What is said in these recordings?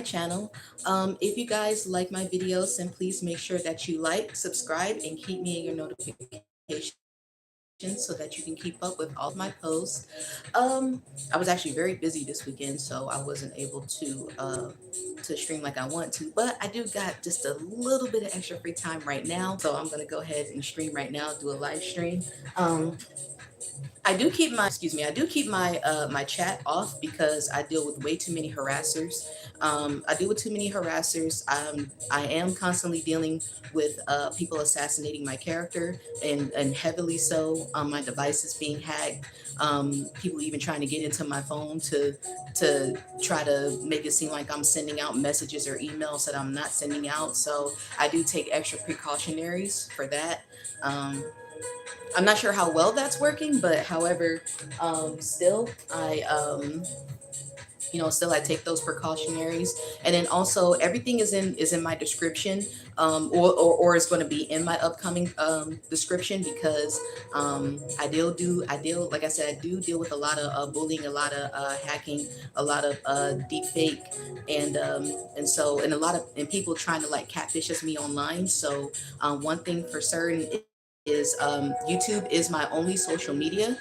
channel. If you guys like my videos, then please make sure that you like, subscribe, and keep me in your notifications so that you can keep up with all of my posts. I was actually very busy this weekend, so I wasn't able to stream like I want to, but I do got just a little bit of extra free time right now, so I'm gonna go ahead and stream right now, do a live stream. Um, I do keep my my chat off because I deal with way too many harassers. I deal with too many harassers. I am constantly dealing with people assassinating my character, and heavily so. My device is being hacked. People even trying to get into my phone to try to make it seem like I'm sending out messages or emails that I'm not sending out. So I do take extra precautionaries for that. Um, I'm not sure how well that's working, but however, still still I take those precautionaries, and then also everything is in my description, or is going to be in my upcoming description, because I deal, like I said, I do deal with a lot of bullying, a lot of hacking, a lot of deep fake, and a lot of and people trying to like catfish as me online. So one thing for certain is YouTube is my only social media.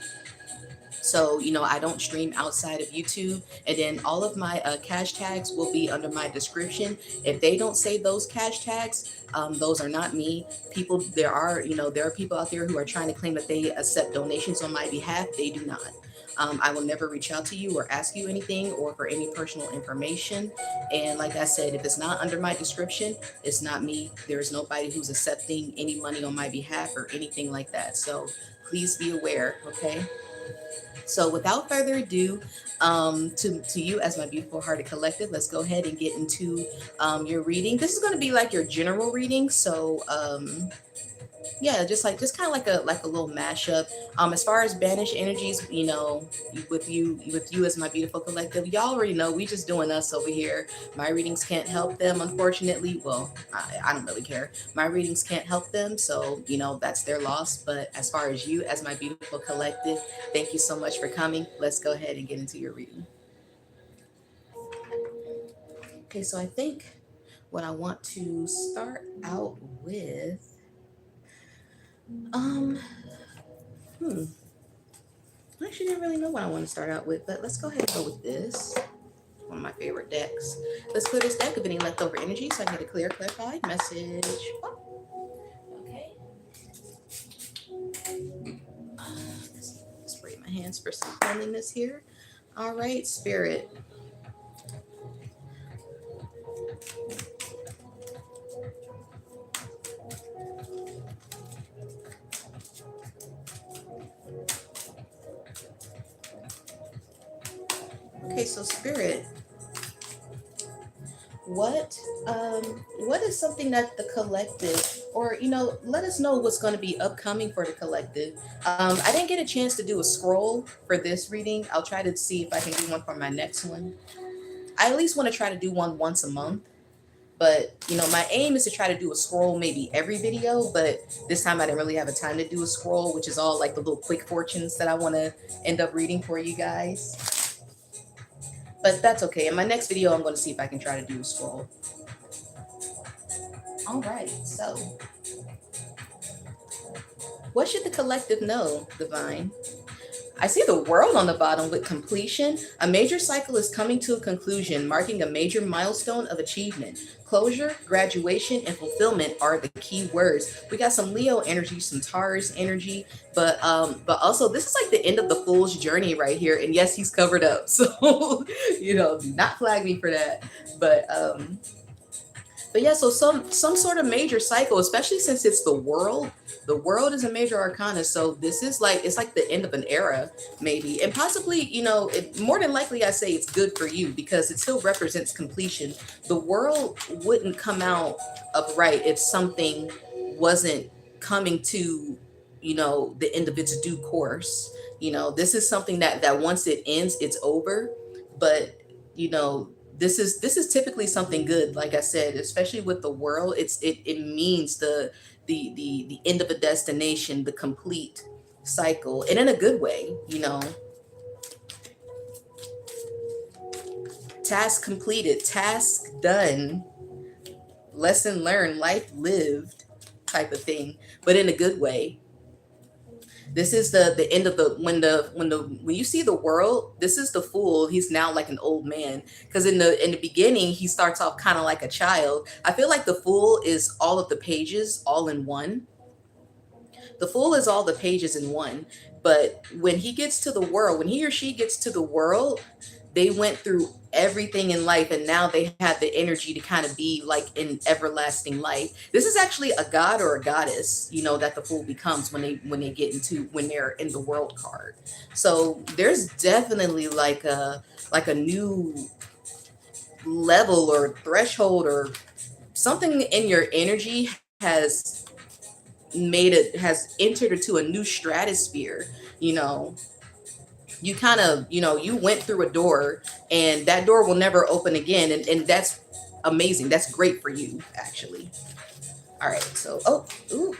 So, I don't stream outside of YouTube. And then all of my cash tags will be under my description. If they don't say those cash tags, those are not me. There are people out there who are trying to claim that they accept donations on my behalf. They do not. I will never reach out to you or ask you anything or for any personal information. And like I said, if it's not under my description, it's not me. There is nobody who's accepting any money on my behalf or anything like that. So please be aware, okay? So without further ado, to you as my beautiful hearted collective, let's go ahead and get into your reading. This is going to be like your general reading. So yeah, just kind of like a little mashup. As far as banished energies, with you as my beautiful collective, y'all already know we just doing us over here. My readings can't help them, unfortunately. Well, I don't really care. My readings can't help them, so that's their loss. But as far as you as my beautiful collective, thank you so much for coming. Let's go ahead and get into your reading. Okay, so I think what I want to start out with, um, hmm. I actually didn't really know what I want to start out with, but let's go ahead and go with this. One of my favorite decks. Let's clear this deck of any leftover energy so I can get a clear, clarified message. Okay. Let's spray my hands for some cleanliness here. All right, Spirit. Okay, so Spirit, what is something that the collective, or let us know what's going to be upcoming for the collective. I didn't get a chance to do a scroll for this reading. I'll try to see if I can do one for my next one. I at least want to try to do one once a month. But my aim is to try to do a scroll maybe every video, but this time I didn't really have a time to do a scroll, which is all like the little quick fortunes that I want to end up reading for you guys. But that's okay. In my next video, I'm going to see if I can try to do a scroll. All right, so what should the collective know, Divine? I see the world on the bottom with completion. A major cycle is coming to a conclusion, marking a major milestone of achievement. Closure, graduation, and fulfillment are the key words. We got some Leo energy, some Taurus energy, but also this is like the end of the fool's journey right here. And yes, he's covered up, so do not flag me for that. But yeah, so some sort of major cycle, especially since it's the world. The world is a major arcana, so this is like it's like the end of an era, maybe, and possibly more than likely I say it's good for you because it still represents completion. The world wouldn't come out upright if something wasn't coming to the end of its due course. This is something that once it ends, it's over. But this is typically something good, like I said, especially with the world. It means the end of a destination, the complete cycle, and in a good way. Task completed, task done, lesson learned, life lived type of thing, but in a good way. This is the end of when you see the world, this is the fool. He's now like an old man, because in the beginning he starts off kind of like a child. I feel like the fool is all of the pages all in one. The fool is all the pages in one. But when he gets to the world, when he or she gets to the world, they went through everything in life, and now they have the energy to kind of be like in everlasting life. This is actually a god or a goddess, that the fool becomes when they're in the world card. So there's definitely like a new level or threshold or something in your energy has entered into a new stratosphere. you know you kind of you went through a door, and that door will never open again, and that's amazing. That's great for you, actually. All right, so ooh.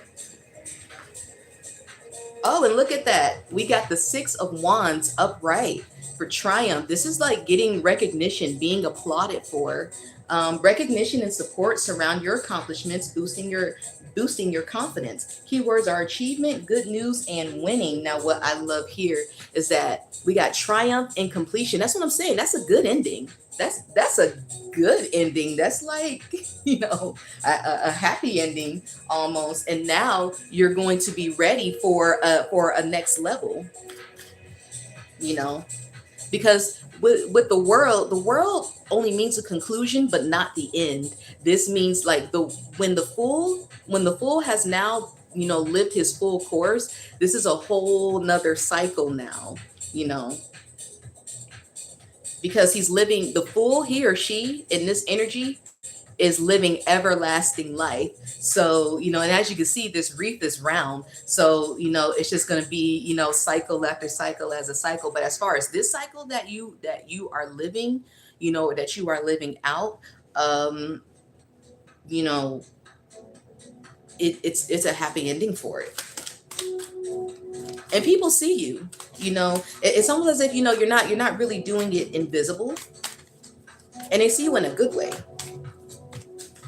Oh, and look at that. We got the Six of Wands upright for triumph. This is like getting recognition, being applauded for. Recognition and support surround your accomplishments, boosting your confidence. Keywords are achievement, good news, and winning. Now, what I love here is that we got triumph and completion. That's what I'm saying. That's a good ending. That's a good ending. That's like, a happy ending almost. And now you're going to be ready for a next level, you know, because with the world only means a conclusion, but not the end. This means like when the fool has now lived his full course. This is a whole nother cycle now, you know because the fool, he or she in this energy is living everlasting life. So, and as you can see, this wreath is round. So, it's just going to be, cycle after cycle as a cycle. But as far as this cycle that you are living, or that you are living out, um, you know, it's a happy ending for it. And people see you, it's almost as if, you're not really doing it invisible, and they see you in a good way.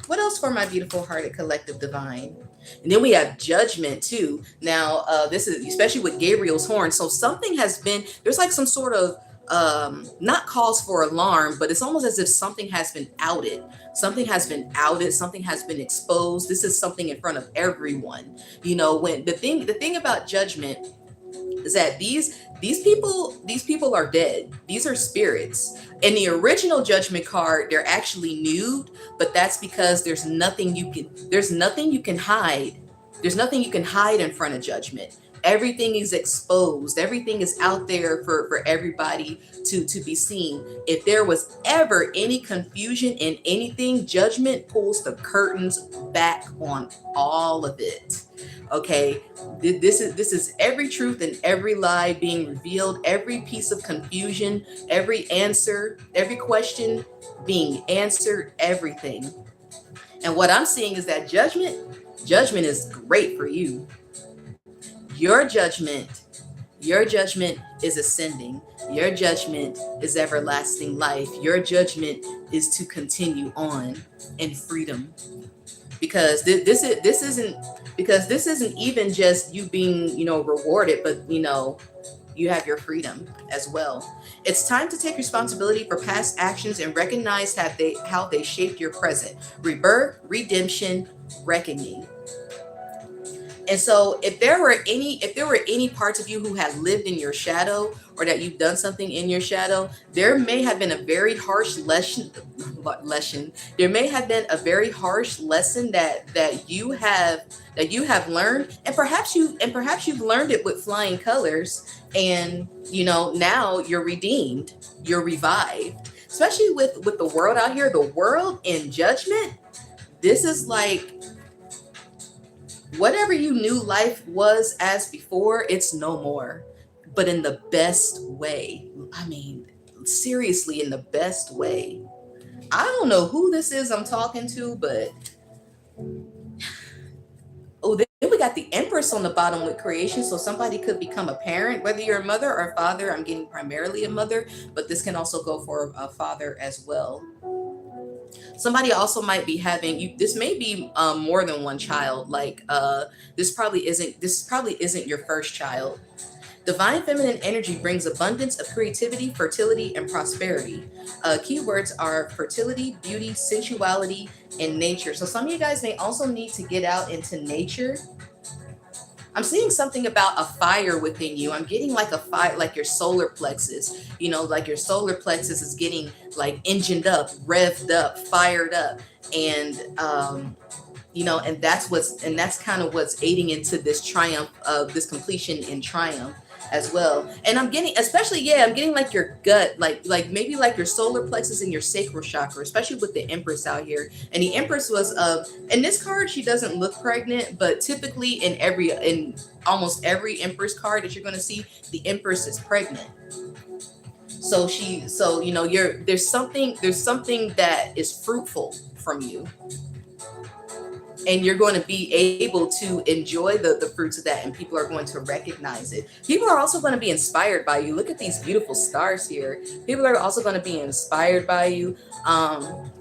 What else for my beautiful hearted collective divine? And then we have judgment too. Now, this is especially with Gabriel's horn. So there's like some sort of, not cause for alarm, but it's almost as if something has been outed. Something has been outed. Something has been exposed. This is something in front of everyone. When the thing about judgment is that these people are dead. These are spirits. In the original judgment card, they're actually nude, but that's because there's nothing you can hide. There's nothing you can hide in front of judgment. Everything is exposed. Everything is out there for everybody to be seen. If there was ever any confusion in anything, judgment pulls the curtains back on all of it. Okay, this is every truth and every lie being revealed, every piece of confusion, every answer, every question being answered, everything. And what I'm seeing is that judgment is great for you. Your judgment is ascending. Your judgment is everlasting life. Your judgment is to continue on in freedom. Because this isn't even just you being, rewarded, but you have your freedom as well. It's time to take responsibility for past actions and recognize how they shaped your present. Rebirth, redemption, reckoning. And so if there were any parts of you who had lived in your shadow, or that you've done something in your shadow, there may have been a very harsh lesson. There may have been a very harsh lesson that you have learned, and perhaps you've learned it with flying colors, and now you're redeemed, you're revived. Especially with the world out here, the world in judgment. This is like, whatever you knew life was as before, it's no more, but in the best way. I mean, seriously, in the best way. I don't know who this is I'm talking to, but oh, then we got got the Empress on the bottom with creation. So somebody could become a parent, whether you're a mother or a father. I'm getting primarily a mother, but this can also go for a father as well. Somebody also might be having you. This may be more than one child. Like this probably isn't. This probably isn't your first child. Divine feminine energy brings abundance of creativity, fertility, and prosperity. Keywords are fertility, beauty, sensuality, and nature. So some of you guys may also need to get out into nature. I'm seeing something about a fire within you. I'm getting like a fire, like your solar plexus, you know, like your solar plexus is getting like engined up, revved up, fired up. And, you know, and that's kind of what's aiding into this triumph of this completion in triumph as well. And I'm getting, especially, yeah, I'm getting like your gut, like maybe like your solar plexus and your sacral chakra, especially with the Empress out here. And the Empress was in this card, she doesn't look pregnant, but typically in almost every Empress card that you're going to see, the Empress is pregnant. So you know, there's something that is fruitful from you, and you're going to be able to enjoy the fruits of that, and people are going to recognize it. People are also going to be inspired by you. Look at these beautiful stars here. People are also going to be inspired by you. And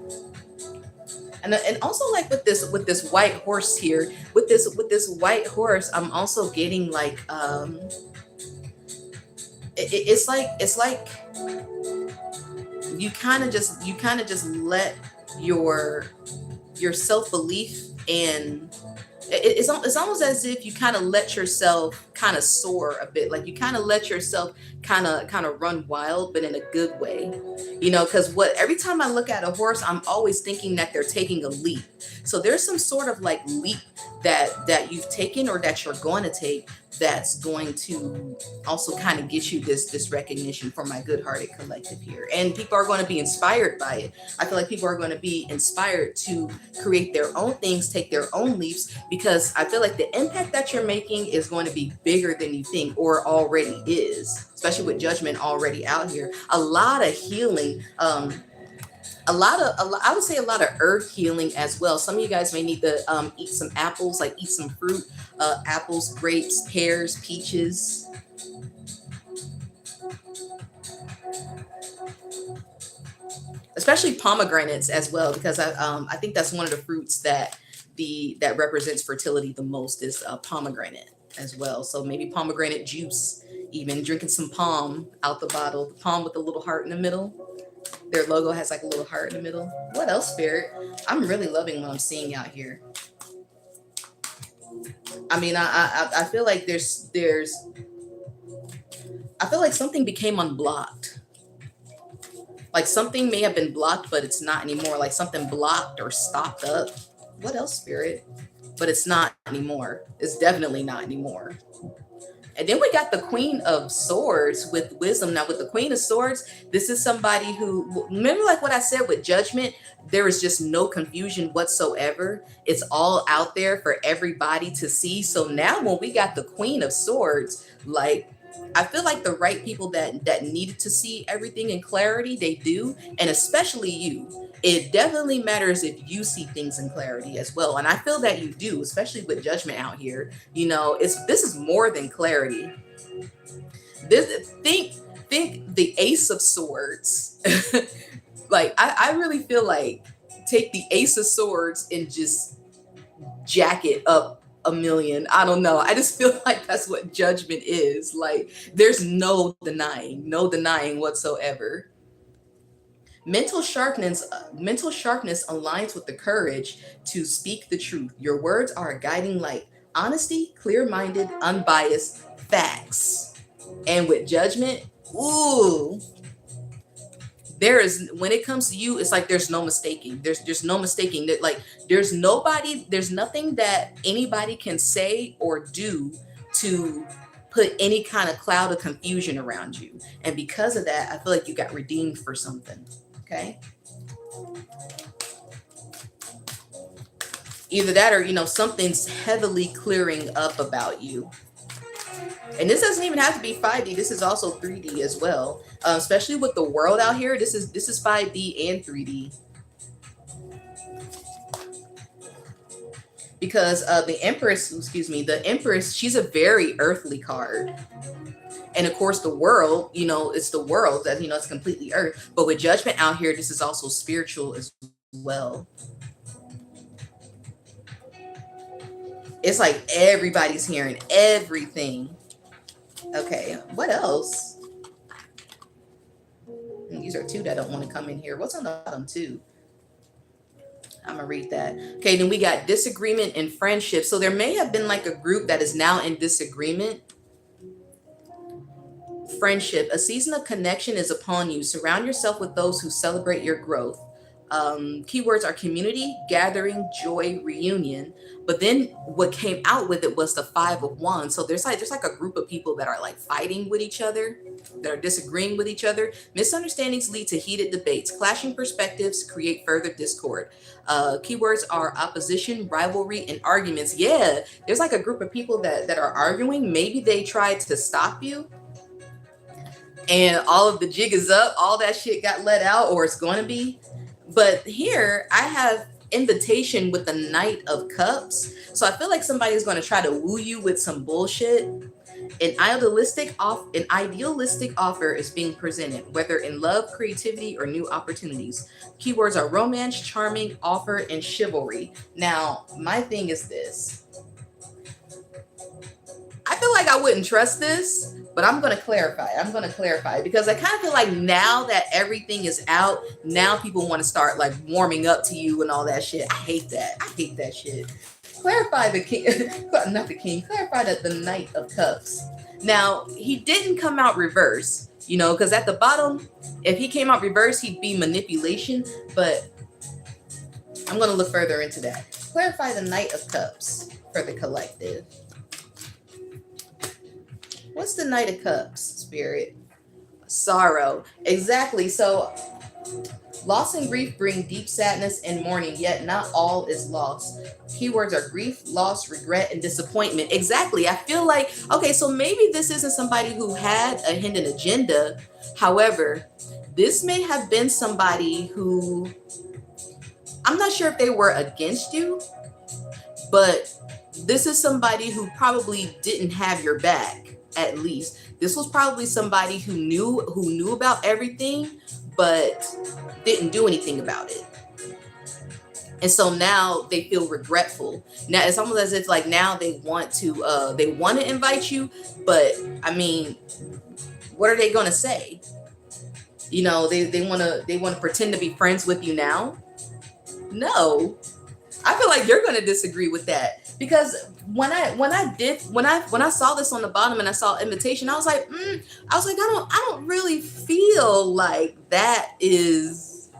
also like with this white horse here, with this white horse, I'm also getting like it's like you kind of just let your self-belief, and it's almost as if you kind of let yourself kind of soar a bit, like you kind of let yourself kind of run wild, but in a good way, you know, because every time I look at a horse, I'm always thinking that they're taking a leap. So there's some sort of like leap that you've taken or that you're going to take, that's going to also kind of get you this recognition for my good-hearted collective here. And people are going to be inspired by it. I feel like people are going to be inspired to create their own things, take their own leaps, because I feel like the impact that you're making is going to be bigger than you think, or already is, especially with Judgment already out here. A lot of healing, I would say a lot of earth healing as well. Some of you guys may need to eat some apples, like eat some fruit, apples, grapes, pears, peaches. Especially pomegranates as well, because I think that's one of the fruits that represents fertility the most, is pomegranate as well. So maybe pomegranate juice, even drinking some palm out the bottle, the palm with the little heart in the middle. Their logo has like a little heart in the middle. What else, Spirit? I'm really loving what I'm seeing out here. I mean, I feel like I feel like something became unblocked. Like something may have been blocked, but it's not anymore. Like something blocked or stopped up. What else, Spirit? But it's not anymore. It's definitely not anymore. And then we got the Queen of Swords with wisdom. Now with the Queen of Swords, this is somebody who, remember like what I said with Judgment, there is just no confusion whatsoever. It's all out there for everybody to see. So now when we got the Queen of Swords, like I feel like the right people that needed to see everything in clarity, they do. And especially you. It definitely matters if you see things in clarity as well. And I feel that you do, especially with Judgment out here. You know, this is more than clarity. Think the Ace of Swords. Like, I really feel like take the Ace of Swords and just jack it up a million. I don't know. I just feel like that's what Judgment is. Like, there's no denying whatsoever. Mental sharpness aligns with the courage to speak the truth. Your words are a guiding light. Honesty, clear-minded, unbiased facts. And with Judgment, ooh, when it comes to you, it's like there's no mistaking. There's no mistaking that, like there's nothing that anybody can say or do to put any kind of cloud of confusion around you. And because of that, I feel like you got redeemed for something. Okay. Either that or, you know, something's heavily clearing up about you. And this doesn't even have to be 5D. This is also 3D as well. Especially with the world out here. This is 5D and 3D. because the Empress, excuse me, the Empress, she's a very earthly card. And of course, the world, it's the world that, it's completely earth. But with Judgment out here, this is also spiritual as well. It's like everybody's hearing everything. Okay, what else? These are two that don't want to come in here. What's on the bottom too? I'm gonna read that. Okay, then we got disagreement and friendship. So there may have been like a group that is now in disagreement. Friendship, a season of connection is upon you. Surround yourself with those who celebrate your growth. Keywords are community, gathering, joy, reunion. But then what came out with it was the 5 of Wands. So there's like a group of people that are like fighting with each other, that are disagreeing with each other. Misunderstandings lead to heated debates. Clashing perspectives create further discord. Keywords are opposition, rivalry, and arguments. Yeah, there's like a group of people that are arguing. Maybe they tried to stop you, and all of the jig is up. All that shit got let out, or it's going to be. But here I have invitation with the Knight of Cups. So I feel like somebody's going to try to woo you with some bullshit. An idealistic offer is being presented, whether in love, creativity, or new opportunities. Keywords are romance, charming, offer, and chivalry. Now, my thing is this. I feel like I wouldn't trust this, but I'm going to clarify. Because I kind of feel like now that everything is out, now people want to start like warming up to you and all that shit. I hate that shit. Clarify the king, not the king, clarify that the Knight of Cups. Now, he didn't come out reverse, because at the bottom, if he came out reverse, he'd be manipulation, but I'm going to look further into that. Clarify the Knight of Cups for the collective. What's the Knight of Cups, Spirit? Sorrow. Exactly. So loss and grief bring deep sadness and mourning, yet not all is lost. Keywords are grief, loss, regret, and disappointment. Exactly. I feel like, okay, so maybe this isn't somebody who had a hidden agenda. However, this may have been somebody who, I'm not sure if they were against you, but this is somebody who probably didn't have your back. At least this was probably somebody who knew about everything, but didn't do anything about it. And so now they feel regretful. Now it's almost as if like now they want to invite you, but I mean, what are they gonna say? They want to pretend to be friends with you now. No, I feel like you're gonna disagree with that. Because when I saw this on the bottom and I saw invitation, I was like, I don't really feel like that is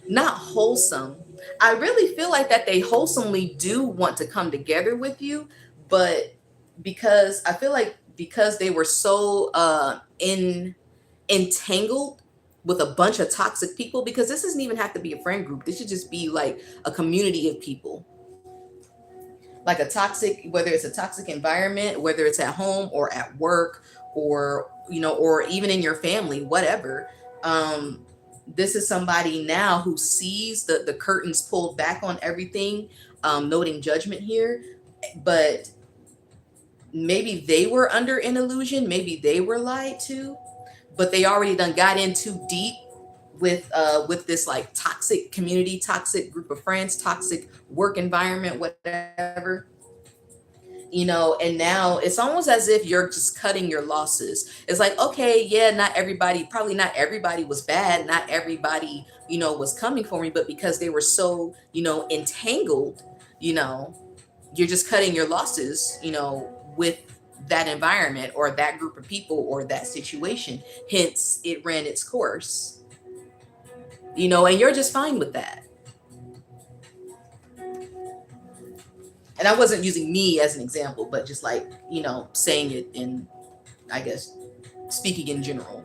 not wholesome. I really feel like that they wholesomely do want to come together with you, but because I feel like because they were so entangled with a bunch of toxic people, because this doesn't even have to be a friend group. This should just be like a community of people. Like whether it's a toxic environment, whether it's at home or at work or even in your family, whatever. This is somebody now who sees the curtains pulled back on everything, noting judgment here. But maybe they were under an illusion. Maybe they were lied to, but they already done got in too deep with this like toxic community, toxic group of friends, toxic work environment, whatever, and now it's almost as if you're just cutting your losses. It's like, okay, yeah, probably not everybody was bad. Not everybody, was coming for me, but because they were so, entangled, you're just cutting your losses, with that environment or that group of people or that situation. Hence, it ran its course. And you're just fine with that. And I wasn't using me as an example, but just like, saying it in, I guess, speaking in general.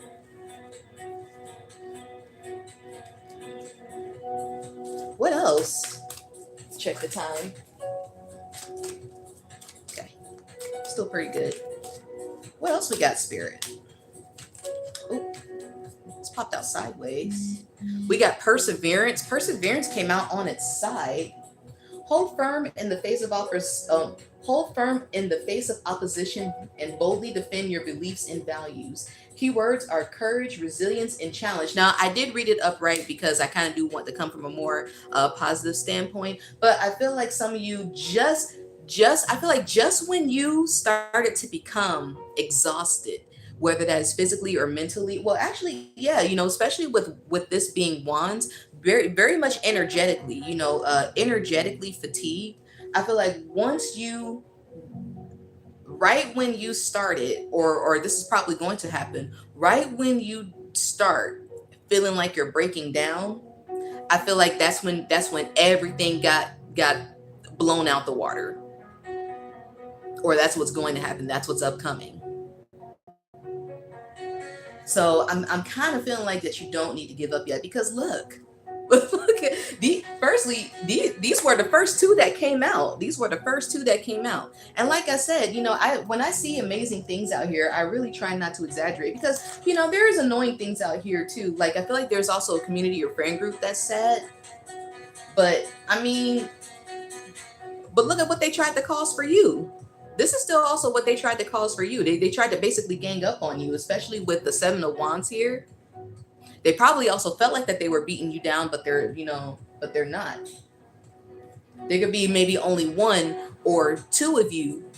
What else? Check the time. Okay. Still pretty good. What else we got, Spirit? Ooh. It's popped out sideways. We got perseverance. Perseverance came out on its side. Hold firm in the face of offers. Hold firm in the face of opposition and boldly defend your beliefs and values. Keywords are courage, resilience, and challenge. Now, I did read it upright because I kind of do want to come from a more positive standpoint, but I feel like some of you just I feel like just when you started to become exhausted, whether that is physically or mentally, well, actually, yeah, especially with this being wands, very much energetically, energetically fatigued. I feel like once you, right when you started, or this is probably going to happen, right when you start feeling like you're breaking down, I feel like that's when everything got blown out the water, or that's what's going to happen. That's what's upcoming. So I'm kind of feeling like that you don't need to give up yet, because look, look at these were the first two that came out. These were the first two that came out. And like I said, I when I see amazing things out here, I really try not to exaggerate, because there is annoying things out here too. Like, I feel like there's also a community or friend group that's sad. But I mean, but look at what they tried to cause for you. This is still also what they tried to cause for you. They tried to basically gang up on you, especially with the Seven of Wands here. They probably also felt like that they were beating you down, but they're not. There could be maybe only one or two of you,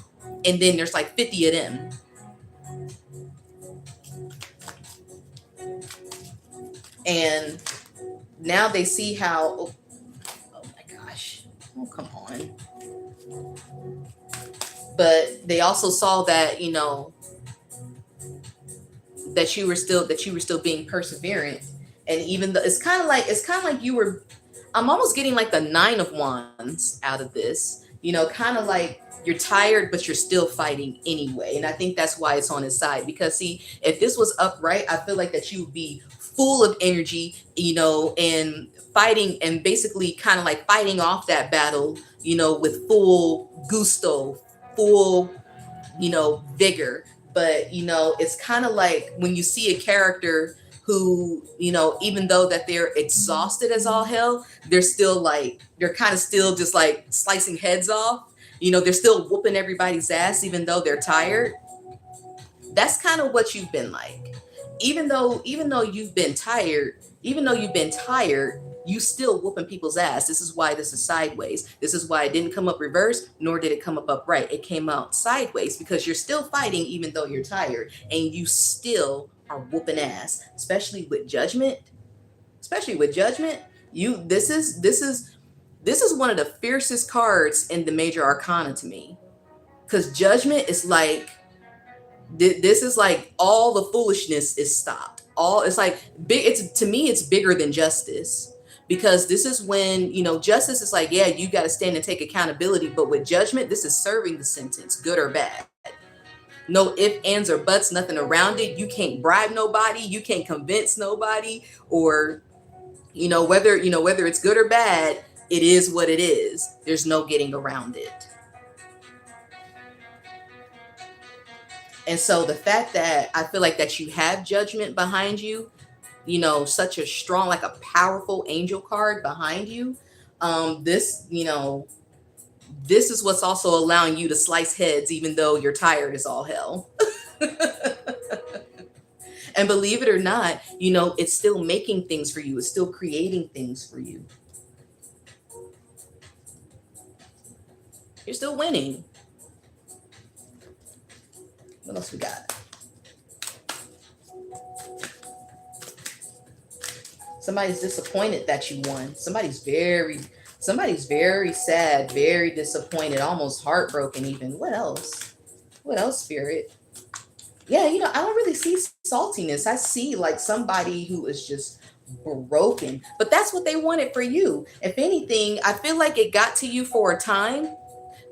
and then there's like 50 of them. And now they see how, oh my gosh, oh come on. But they also saw that, that you were still being perseverant. And even though it's kind of like you were, I'm almost getting like the Nine of Wands out of this, kind of like you're tired, but you're still fighting anyway. And I think that's why it's on his side, because see, if this was upright, I feel like that you would be full of energy, and fighting, and basically kind of like fighting off that battle, with full gusto, full, vigor. But it's kind of like when you see a character who, even though that they're exhausted as all hell, they're kind of still just like slicing heads off. They're still whooping everybody's ass even though they're tired. That's kind of what you've been like. Even though you've been tired, you still whooping people's ass. This is why this is sideways. This is why it didn't come up reverse, nor did it come up upright. It came out sideways because you're still fighting even though you're tired, and you still are whooping ass, especially with judgment. You this is one of the fiercest cards in the major arcana to me, because judgment is like, this is like all the foolishness is stopped. All it's like big. It's, to me, it's bigger than justice, because this is when, justice is like, yeah, you got to stand and take accountability. But with judgment, this is serving the sentence, good or bad. No ifs, ands, or buts, nothing around it. You can't bribe nobody. You can't convince nobody, or whether it's good or bad, it is what it is. There's no getting around it. And so the fact that I feel like that you have judgment behind you, such a strong, like a powerful angel card behind you, this is what's also allowing you to slice heads even though you're tired as all hell. And believe it or not, it's still making things for you. It's still creating things for you. You're still winning. What else we got? Somebody's disappointed that you won. Somebody's very sad, very disappointed, almost heartbroken even. What else? What else, Spirit? Yeah, I don't really see saltiness. I see like somebody who is just broken. But that's what they wanted for you. If anything, I feel like it got to you for a time,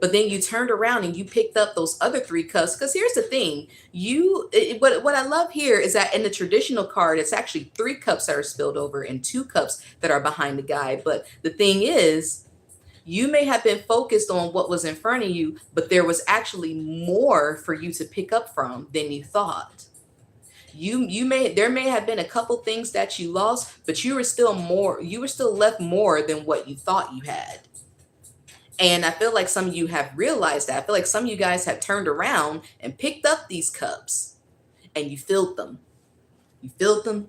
but then you turned around and you picked up those other three cups. Because here's the thing, what I love here is that in the traditional card, it's actually 3 cups that are spilled over and 2 cups that are behind the guy. But the thing is, you may have been focused on what was in front of you, but there was actually more for you to pick up from than you thought. There may have been a couple things that you lost, but you were still left more than what you thought you had. And I feel like some of you have realized that. I feel like some of you guys have turned around and picked up these cups and you filled them. You filled them,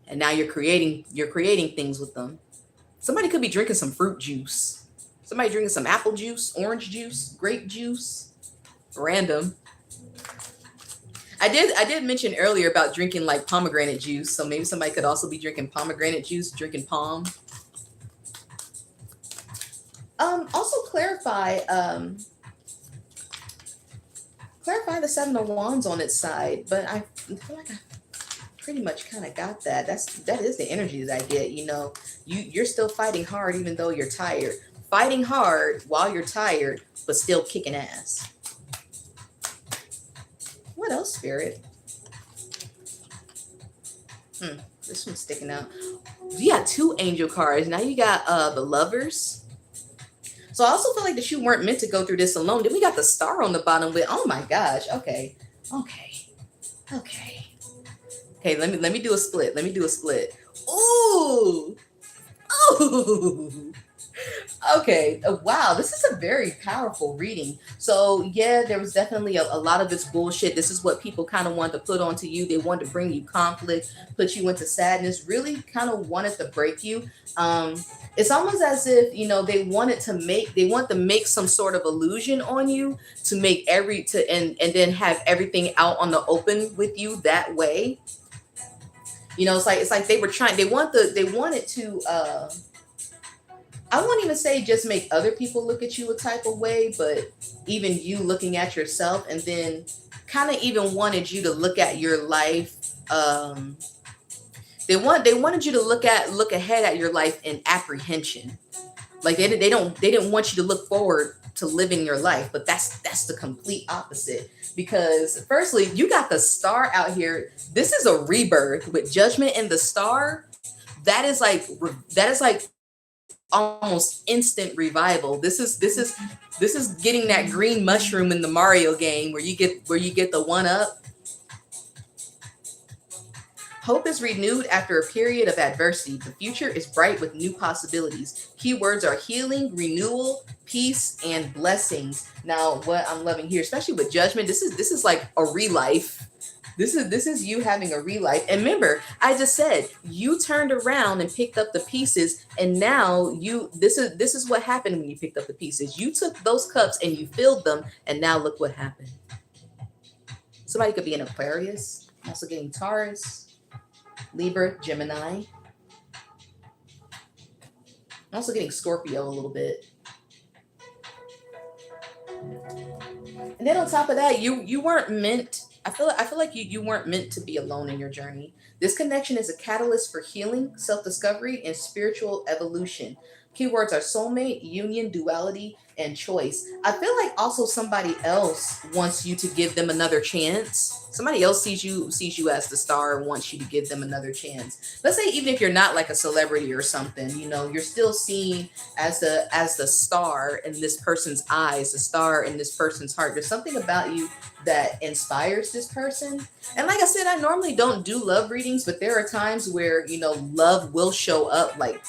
and now you're creating things with them. Somebody could be drinking some fruit juice. Somebody drinking some apple juice, orange juice, grape juice. Random. I did mention earlier about drinking like pomegranate juice, so maybe somebody could also be drinking pomegranate juice, drinking palm. Also clarify the Seven of Wands on its side, but I feel like I pretty much kind of got that. That is the energy that I get. You're still fighting hard even though you're tired. Fighting hard while you're tired, but still kicking ass. What else, Spirit? This one's sticking out. You got 2 angel cards. Now you got the Lovers. So I also feel like that you weren't meant to go through this alone. Then we got the Star on the bottom with, oh my gosh. Okay. Let me do a split. Ooh. Okay. Wow. This is a very powerful reading. So yeah, there was definitely a lot of this bullshit. This is what people kind of wanted to put onto you. They wanted to bring you conflict, put you into sadness, really kind of wanted to break you. It's almost as if, they want to make some sort of illusion on you to make and then have everything out on the open with you that way. It's like they wanted to I won't even say just make other people look at you a type of way, but even you looking at yourself, and then kind of even wanted you to look at your life. They wanted you to look ahead at your life in apprehension. Like they didn't want you to look forward to living your life, but that's the complete opposite. Because firstly, you got the Star out here. This is a rebirth with Judgment and the Star. That is like almost instant revival. This is getting that green mushroom in the Mario game where you get the 1-up. Hope is renewed after a period of adversity. The future is bright with new possibilities. Keywords are healing, renewal, peace, and blessings. Now, what I'm loving here, especially with Judgment, this is like a relife. This is you having a relife. And remember, I just said you turned around and picked up the pieces, and now this is what happened when you picked up the pieces. You took those cups and you filled them, and now look what happened. Somebody could be an Aquarius. I'm also getting Taurus, Libra, Gemini. I'm also getting Scorpio a little bit. And then on top of that, you weren't meant. I feel like you weren't meant to be alone in your journey. This connection is a catalyst for healing, self-discovery, and spiritual evolution. Keywords are soulmate, union, duality, and choice. I feel like also somebody else wants you to give them another chance. Somebody else sees you as the Star and wants you to give them another chance. Let's say even if you're not like a celebrity or something, you're still seen as the Star in this person's eyes, the Star in this person's heart. There's something about you that inspires this person. And like I said, I normally don't do love readings, but there are times where, love will show up like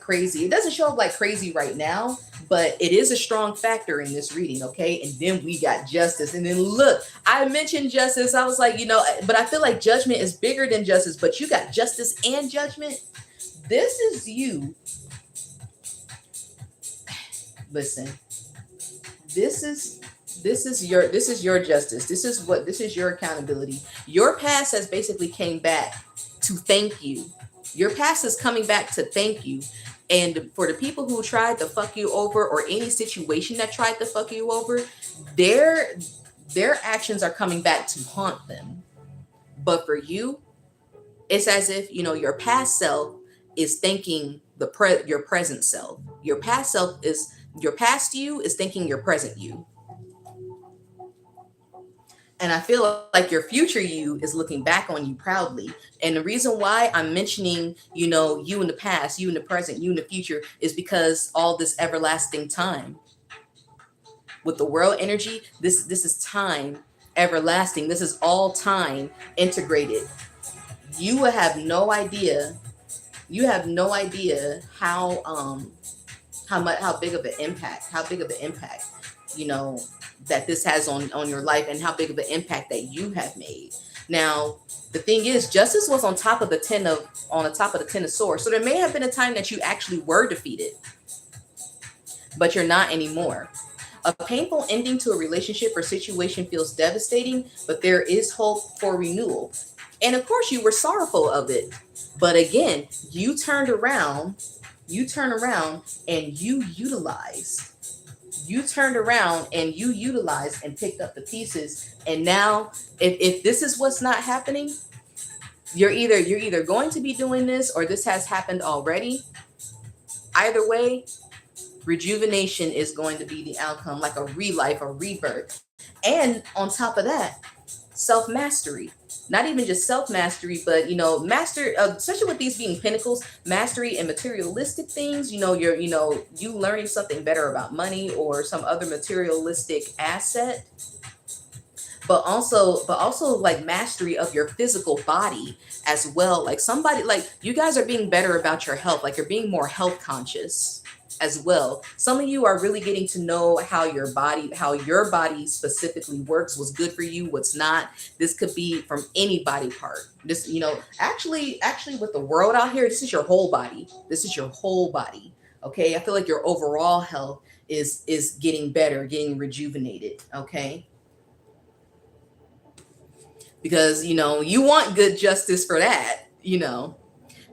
crazy. It doesn't show up like crazy right now, but it is a strong factor in this reading, okay? And then we got Justice. And then look, I mentioned Justice. I was like, but I feel like Judgment is bigger than Justice, but you got Justice and Judgment. This is you. Listen, this is your justice. This is your accountability. Your past has basically came back to thank you. Your past is coming back to thank you. And for the people who tried to fuck you over, or any situation that tried to fuck you over, their actions are coming back to haunt them. But for you, it's as if, your past self is thanking your present self. Your past you is thanking your present you. And I feel like your future you is looking back on you proudly. And the reason why I'm mentioning, you in the past, you in the present, you in the future, is because all this everlasting time. With the world energy, this is time everlasting. This is all time integrated. You have no idea. You have no idea how how big of an impact, you know, that this has on your life, and how big of an impact that you have made. Now, the thing is, justice was on the top of the 10 of swords. So there may have been a time that you actually were defeated, but you're not anymore. A painful ending to a relationship or situation feels devastating, but there is hope for renewal. And of course, you were sorrowful of it. But again, you turn around and you utilize. You turned around and you utilized and picked up the pieces. And now, if this is what's not happening, you're either going to be doing this, or this has happened already. Either way, rejuvenation is going to be the outcome, like a relife, a rebirth. And on top of that, self mastery. Not even just self mastery, but master, especially with these being pinnacles, mastery and materialistic things. You learning something better about money or some other materialistic asset, but also like mastery of your physical body as well. Like somebody, like you guys are being better about your health, like you're being more health conscious as well. Some of you are really getting to know how your body specifically works, what's good for you, what's not. This could be from any body part. This, actually with the world out here, this is your whole body. This is your whole body. Okay. I feel like your overall health is getting better, getting rejuvenated. Okay. Because you want good justice for that.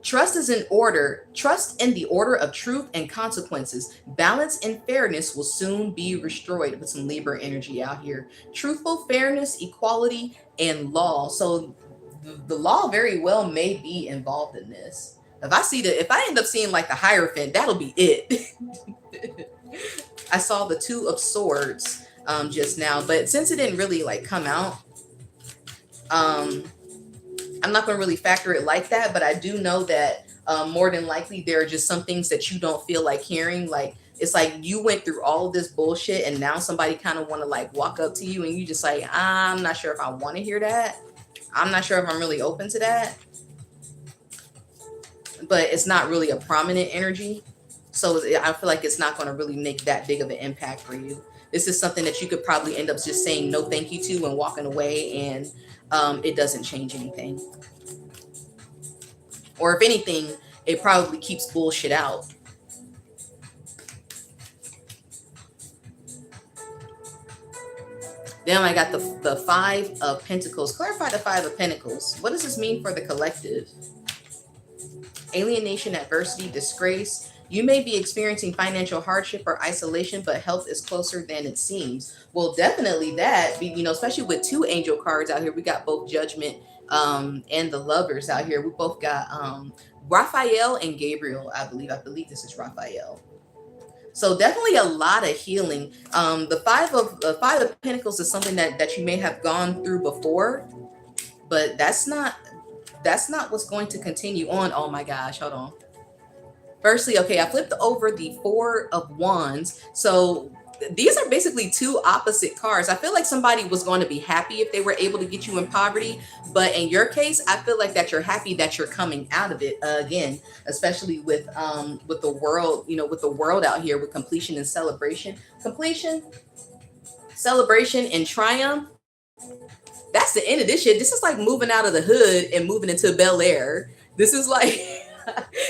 Trust in the order of truth and consequences. Balance and fairness will soon be restored. With some Libra energy out here. Truthful, fairness, equality, and law. So the law very well may be involved in this. If I end up seeing like the Hierophant, that'll be it. I saw the 2 of Swords just now, but since it didn't really like come out, I'm not going to really factor it like that, but I do know that more than likely there are just some things that you don't feel like hearing. Like it's like you went through all of this bullshit, and now somebody kind of want to like walk up to you, and you just like, I'm not sure if I want to hear that. I'm not sure if I'm really open to that. But it's not really a prominent energy, so I feel like it's not going to really make that big of an impact for you. This is something that you could probably end up just saying no thank you to and walking away, and it doesn't change anything. Or if anything, it probably keeps bullshit out. Then I got the 5 of Pentacles. Clarify the 5 of Pentacles. What does this mean for the collective? Alienation, adversity, disgrace. You may be experiencing financial hardship or isolation, but health is closer than it seems. Well, definitely that, especially with 2 angel cards out here. We got both Judgment and the Lovers out here. We both got Raphael and Gabriel, I believe. I believe this is Raphael. So definitely a lot of healing. The 5 of Pentacles is something that you may have gone through before, but that's not what's going to continue on. Oh my gosh, hold on. Firstly, okay, I flipped over the 4 of Wands. So these are basically 2 opposite cards. I feel like somebody was going to be happy if they were able to get you in poverty. But in your case, I feel like that you're happy that you're coming out of it again, especially with the world, with the world out here, with completion and celebration. Completion, celebration, and triumph. That's the end of this shit. This is like moving out of the hood and moving into Bel Air. This is like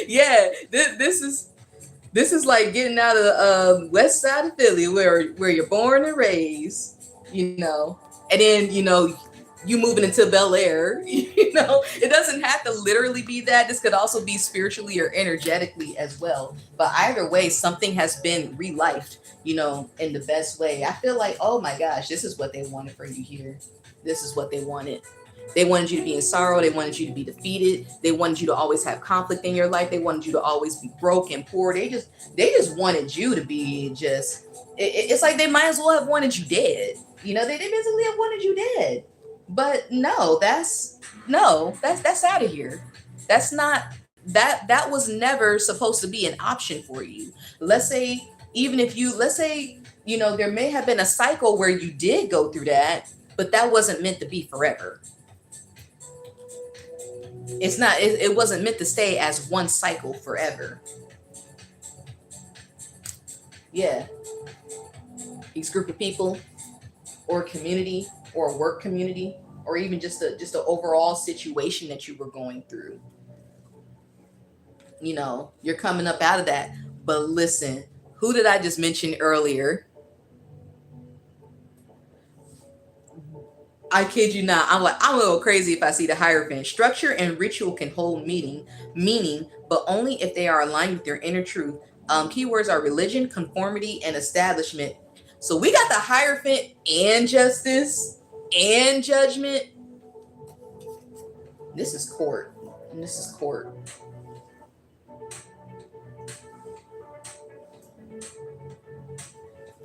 yeah, this is like getting out of the west side of Philly, where you're born and raised, and then you moving into Bel Air. It doesn't have to literally be that. This could also be spiritually or energetically as well. But either way, something has been relifed, in the best way. I feel like, oh my gosh, this is what they wanted for you here. This is what they wanted. They wanted you to be in sorrow. They wanted you to be defeated. They wanted you to always have conflict in your life. They wanted you to always be broke and poor. They just wanted you to be just, it's like they might as well have wanted you dead. They basically have wanted you dead. But no, that's out of here. That's not, that was never supposed to be an option for you. Let's say, there may have been a cycle where you did go through that, but that wasn't meant to be forever. It wasn't meant to stay as one cycle forever. Yeah, these group of people or community or work community or even just a overall situation that you were going through. You're coming up out of that. But listen, who did I just mention earlier? I kid you not. I'm a little crazy if I see the Hierophant. Structure and ritual can hold meaning, but only if they are aligned with your inner truth. Keywords are religion, conformity, and establishment. So we got the Hierophant and justice and judgment. This is court. And this is court.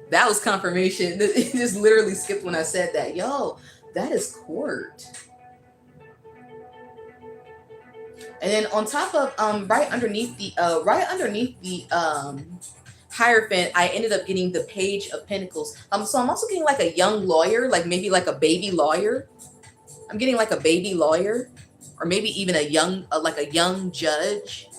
That was confirmation. It just literally skipped when I said that. Yo, that is court. And then on top of right underneath the Hierophant, I ended up getting the Page of Pentacles. So I'm also getting like a young lawyer, like maybe like a baby lawyer. I'm getting like a baby lawyer, or maybe even a young judge.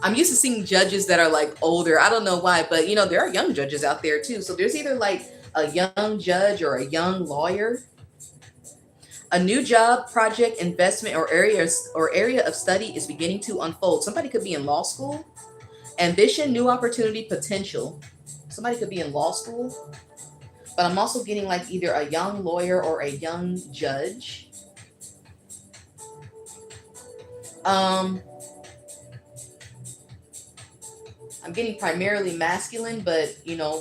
I'm used to seeing judges that are like older. I don't know why, but there are young judges out there too. So there's either like a young judge or a young lawyer. A new job, project, investment, or area of study is beginning to unfold. Somebody could be in law school. Ambition, new opportunity, potential. Somebody could be in law school. But I'm also getting like either a young lawyer or a young judge. I'm getting primarily masculine, but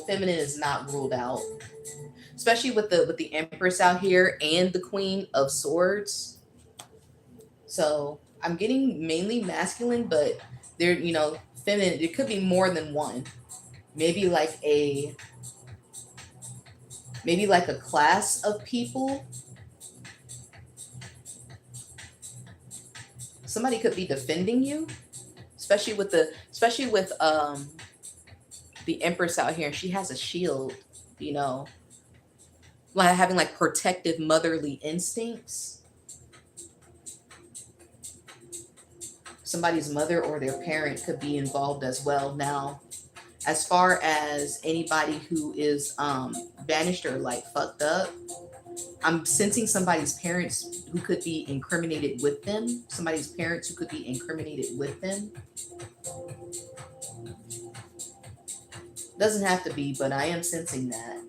feminine is not ruled out. Especially with the Empress out here and the Queen of Swords. So I'm getting mainly masculine, but there, feminine. It could be more than one. Maybe like a class of people. Somebody could be defending you, especially with the Empress out here, and she has a shield. Like having like protective motherly instincts. Somebody's mother or their parent could be involved as well. Now, as far as anybody who is banished or like fucked up, I'm sensing somebody's parents who could be incriminated with them. Somebody's parents who could be incriminated with them. Doesn't have to be, but I am sensing that.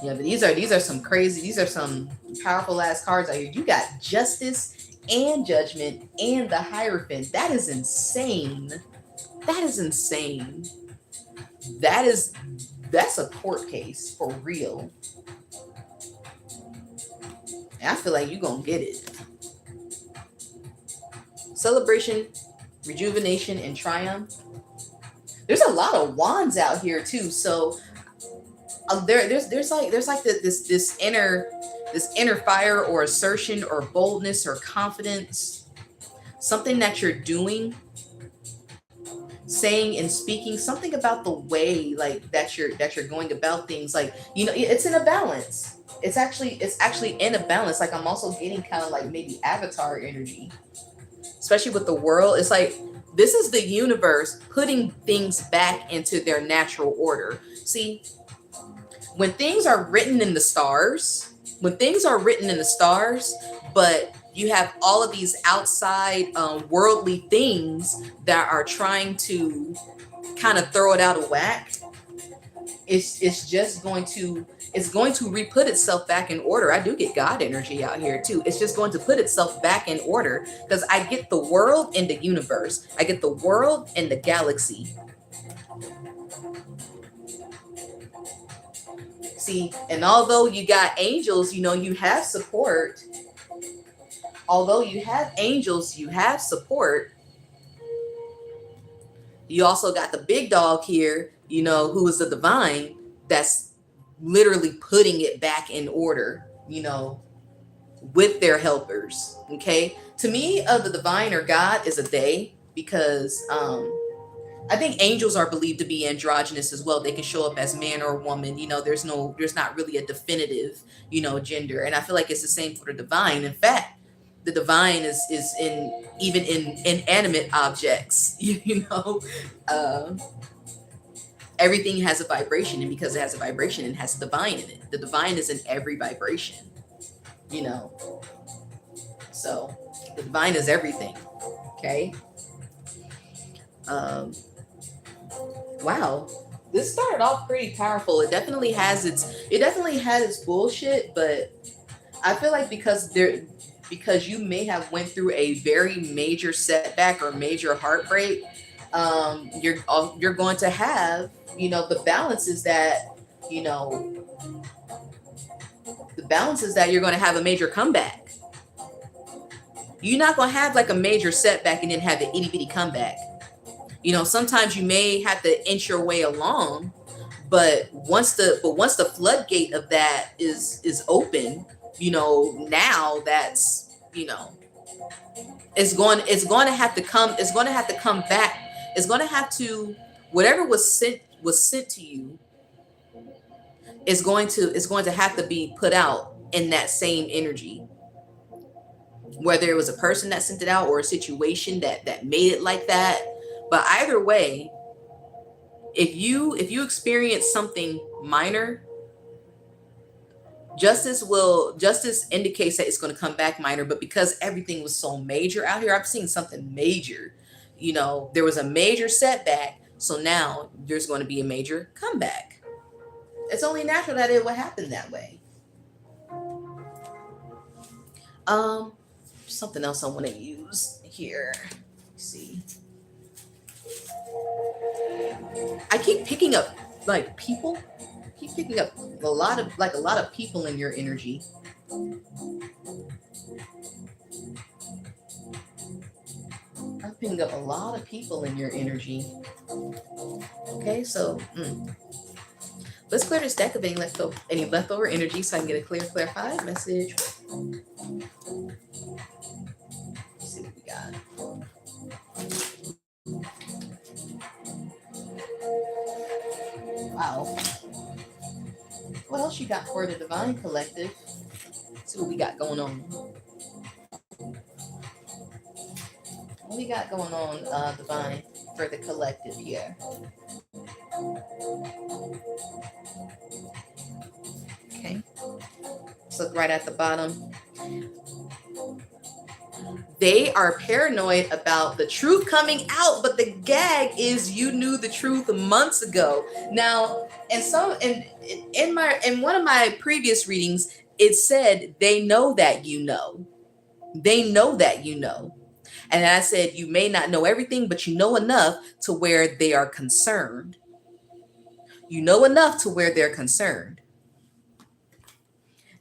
Yeah, but these are some crazy, these are some powerful ass cards out here. You got Justice and Judgment and the Hierophant. That is insane. That is insane. That's a court case for real. And I feel like you're gonna get it. Celebration, rejuvenation, and triumph. There's a lot of wands out here too. So there's like this inner fire or assertion or boldness or confidence, something that you're doing, saying and speaking, something about the way like that you're going about things. Like it's in a balance. It's actually in a balance. Like I'm also getting kind of like maybe Avatar energy, especially with the world. It's like this is the universe putting things back into their natural order. See, when things are written in the stars, but you have all of these outside worldly things that are trying to kind of throw it out of whack, it's going to re-put itself back in order. I do get God energy out here too. It's just going to put itself back in order because I get the world and the universe. I get the world and the galaxy. See, and although you got angels, you have support. Although you have angels, you have support. You also got the big dog here, who is the divine that's literally putting it back in order, with their helpers. Okay. To me, the divine or God is a they, because I think angels are believed to be androgynous as well. They can show up as man or woman. There's not really a definitive, gender. And I feel like it's the same for the divine. In fact, The divine is in even in inanimate objects. You know, uh, everything has a vibration, and because it has a vibration, it has divine in it. The divine is in every vibration. You know, so the divine is everything. Okay. Um, wow, this started off pretty powerful. It definitely has its bullshit, but I feel like because you may have went through a very major setback or major heartbreak, you're going to have, the balance is that, you know you're going to have a major comeback. You're not going to have like a major setback and then have an itty bitty comeback. Sometimes you may have to inch your way along, but once the floodgate of that is open, now that's, it's going to have to come back. It's going to have to, whatever was sent to you is going to have to be put out in that same energy, whether it was a person that sent it out or a situation that made it like that. But either way, if you experience something minor, justice indicates that it's going to come back minor. But because everything was so major out here, I've seen something major. There was a major setback, so now there's going to be a major comeback. It's only natural that it would happen that way. Something else I want to use here. Let's see. I keep picking up like people. I keep picking up a lot of people in your energy. I'm picking up a lot of people in your energy. Okay, so let's clear this deck of any leftover energy so I can get a clarified message. Let's see what we got. Wow. What else you got for the Divine Collective? Let's see what we got going on. What we got going on, Divine, for the collective here? Okay. Let's look right at the bottom. They are paranoid about the truth coming out, but the gag is you knew the truth months ago. Now, in one of my previous readings, it said they know that you know. They know that you know. And I said you may not know everything, but you know enough to where they are concerned. You know enough to where they're concerned.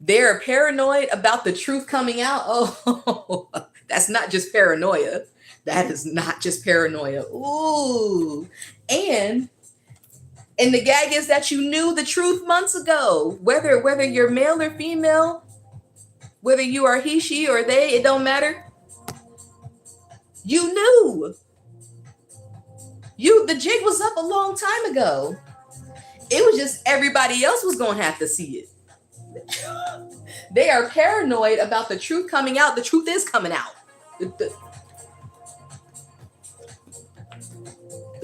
They're paranoid about the truth coming out. Oh, that's not just paranoia. That is not just paranoia. Ooh. And the gag is that you knew the truth months ago. Whether you're male or female, whether you are he, she, or they, it don't matter. You knew. The jig was up a long time ago. It was just everybody else was going to have to see it. They are paranoid about the truth coming out. The truth is coming out. The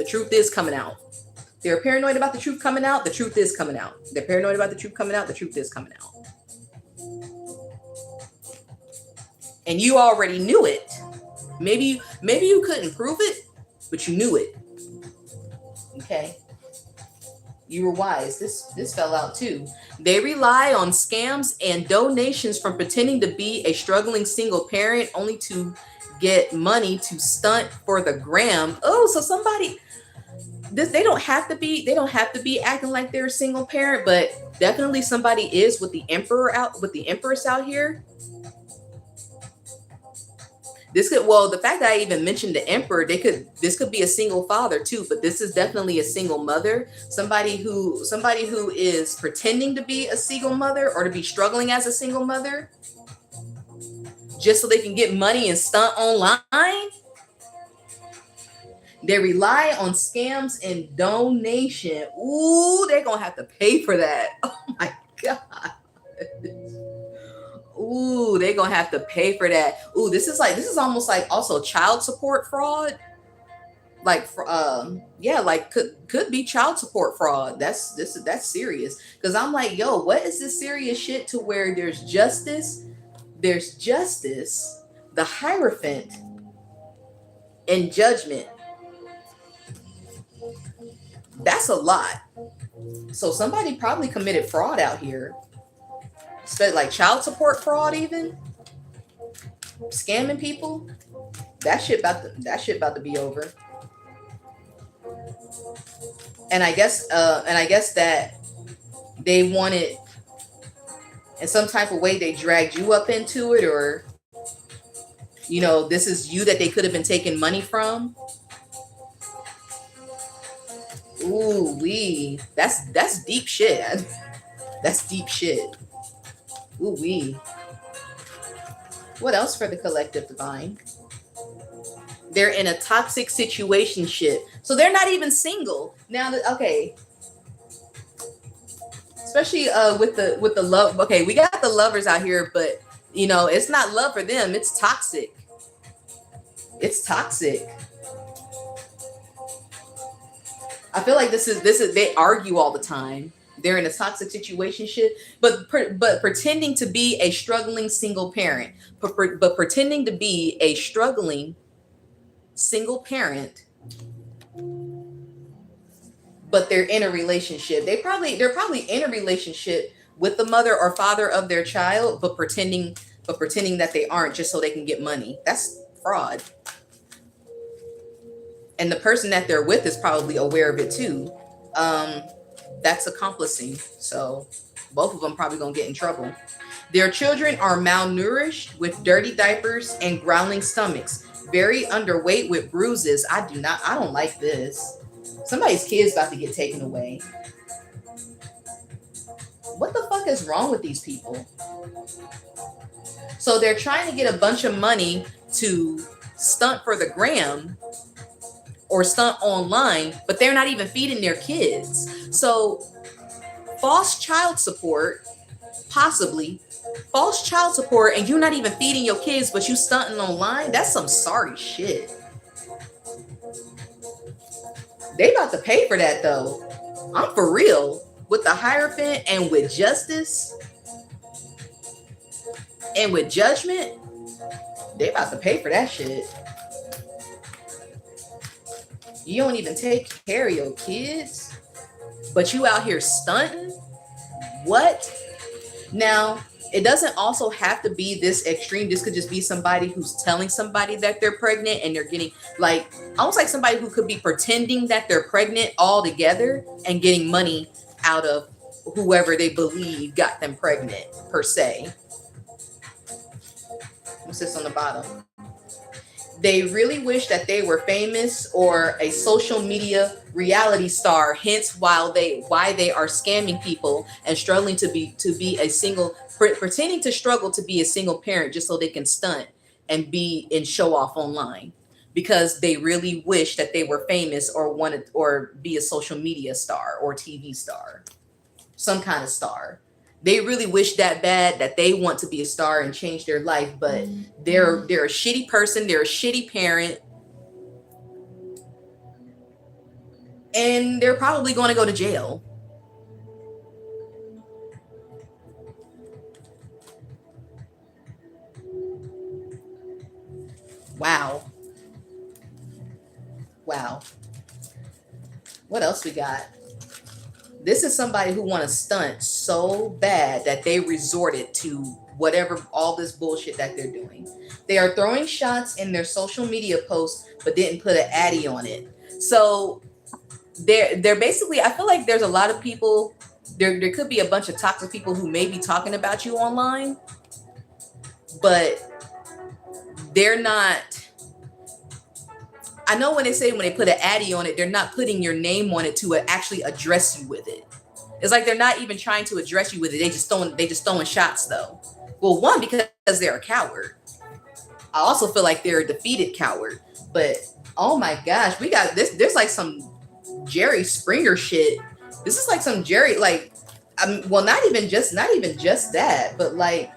truth is coming out. They're paranoid about the truth coming out. The truth is coming out. They're paranoid about the truth coming out. The truth is coming out. And you already knew it. Maybe you couldn't prove it, but you knew it. Okay. You were wise. This fell out too. They rely on scams and donations from pretending to be a struggling single parent only to get money to stunt for the gram. Oh, so somebody they don't have to be acting like they're a single parent, but definitely somebody is with the empress out here. The fact that I even mentioned the emperor, this could be a single father too, but this is definitely a single mother. Somebody who is pretending to be a single mother or to be struggling as a single mother just so they can get money and stunt online. They rely on scams and donation. Ooh, they're going to have to pay for that. Oh my God. Ooh, they're gonna have to pay for that. Ooh, this is almost like also child support fraud. Like yeah, like could be child support fraud. That's serious. Because I'm like, yo, what is this serious shit to where there's justice, the hierophant, and judgment. That's a lot. So somebody probably committed fraud out here. Like child support fraud, even scamming people. That shit about to be over. And I guess that they wanted, in some type of way, they dragged you up into it, or this is you that they could have been taking money from. Ooh, that's deep shit. That's deep shit. Ooh, what else for the collective divine? They're in a toxic situationship, so they're not even single now. Okay, especially with the love. Okay, we got the lovers out here, but it's not love for them. It's toxic. It's toxic. I feel like this is they argue all the time. They're in a toxic situationship, but pretending to be a struggling single parent, but pretending to be a struggling single parent, but they're in a relationship. They're probably in a relationship with the mother or father of their child, but pretending that they aren't, just so they can get money. That's fraud. And the person that they're with is probably aware of it too. That's accomplishing. So both of them probably gonna get in trouble. Their children are malnourished with dirty diapers and growling stomachs, very underweight with bruises. I don't like this. Somebody's kid's about to get taken away. What the fuck is wrong with these people? So they're trying to get a bunch of money to stunt for the gram or stunt online, but they're not even feeding their kids. So false child support, possibly false child support, and you're not even feeding your kids, but you stunting online. That's some sorry shit. They about to pay for that though. I'm for real. With the hierophant and with justice and with judgment, they about to pay for that shit. You don't even take care of your kids, but you out here stunting? What? Now, it doesn't also have to be this extreme. This could just be somebody who's telling somebody that they're pregnant, and they're getting like almost like somebody who could be pretending that they're pregnant all together and getting money out of whoever they believe got them pregnant, per se. What's this on the bottom? They really wish that they were famous or a social media reality star, hence why they are scamming people and struggling to be a single, pretending to struggle to be a single parent just so they can stunt and be and show off online, because they really wish that they were famous or wanted or be a social media star or TV star, some kind of star. They really wish that bad that they want to be a star and change their life, but they're a shitty person, they're a shitty parent, and they're probably going to go to jail. Wow. What else we got? This is somebody who want to stunt so bad that they resorted to whatever, all this bullshit that they're doing. They are throwing shots in their social media posts, but didn't put an addy on it. So they're basically, I feel like there's a lot of people, there could be a bunch of toxic people who may be talking about you online, but they're not. I know when they put an addy on it, they're not putting your name on it to actually address you with it. It's like they're not even trying to address you with it. They just throwing shots though. Well, one, because they're a coward. I also feel like they're a defeated coward. But oh my gosh, we got this. There's like some Jerry Springer shit. This is like some Jerry, like, well, not even just that, but like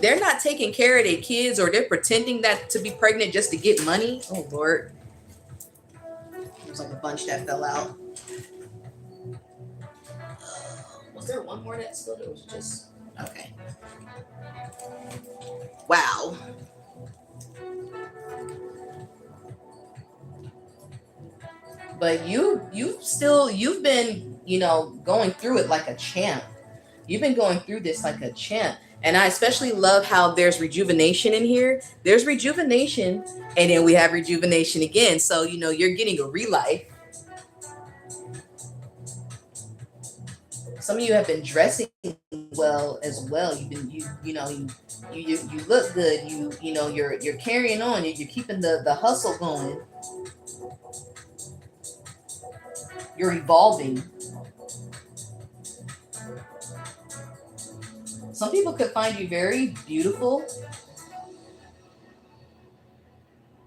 they're not taking care of their kids, or they're pretending that to be pregnant just to get money. Oh Lord, there's like a bunch that fell out. Was there one more that spilled? It was just okay. Wow. But you've been, going through it like a champ. You've been going through this like a champ. And I especially love how there's rejuvenation in here. There's rejuvenation, and then we have rejuvenation again. So, you're getting a relife. Some of you have been dressing well as well. You've been you look good. You're carrying on. You're keeping the hustle going. You're evolving. Some people could find you very beautiful.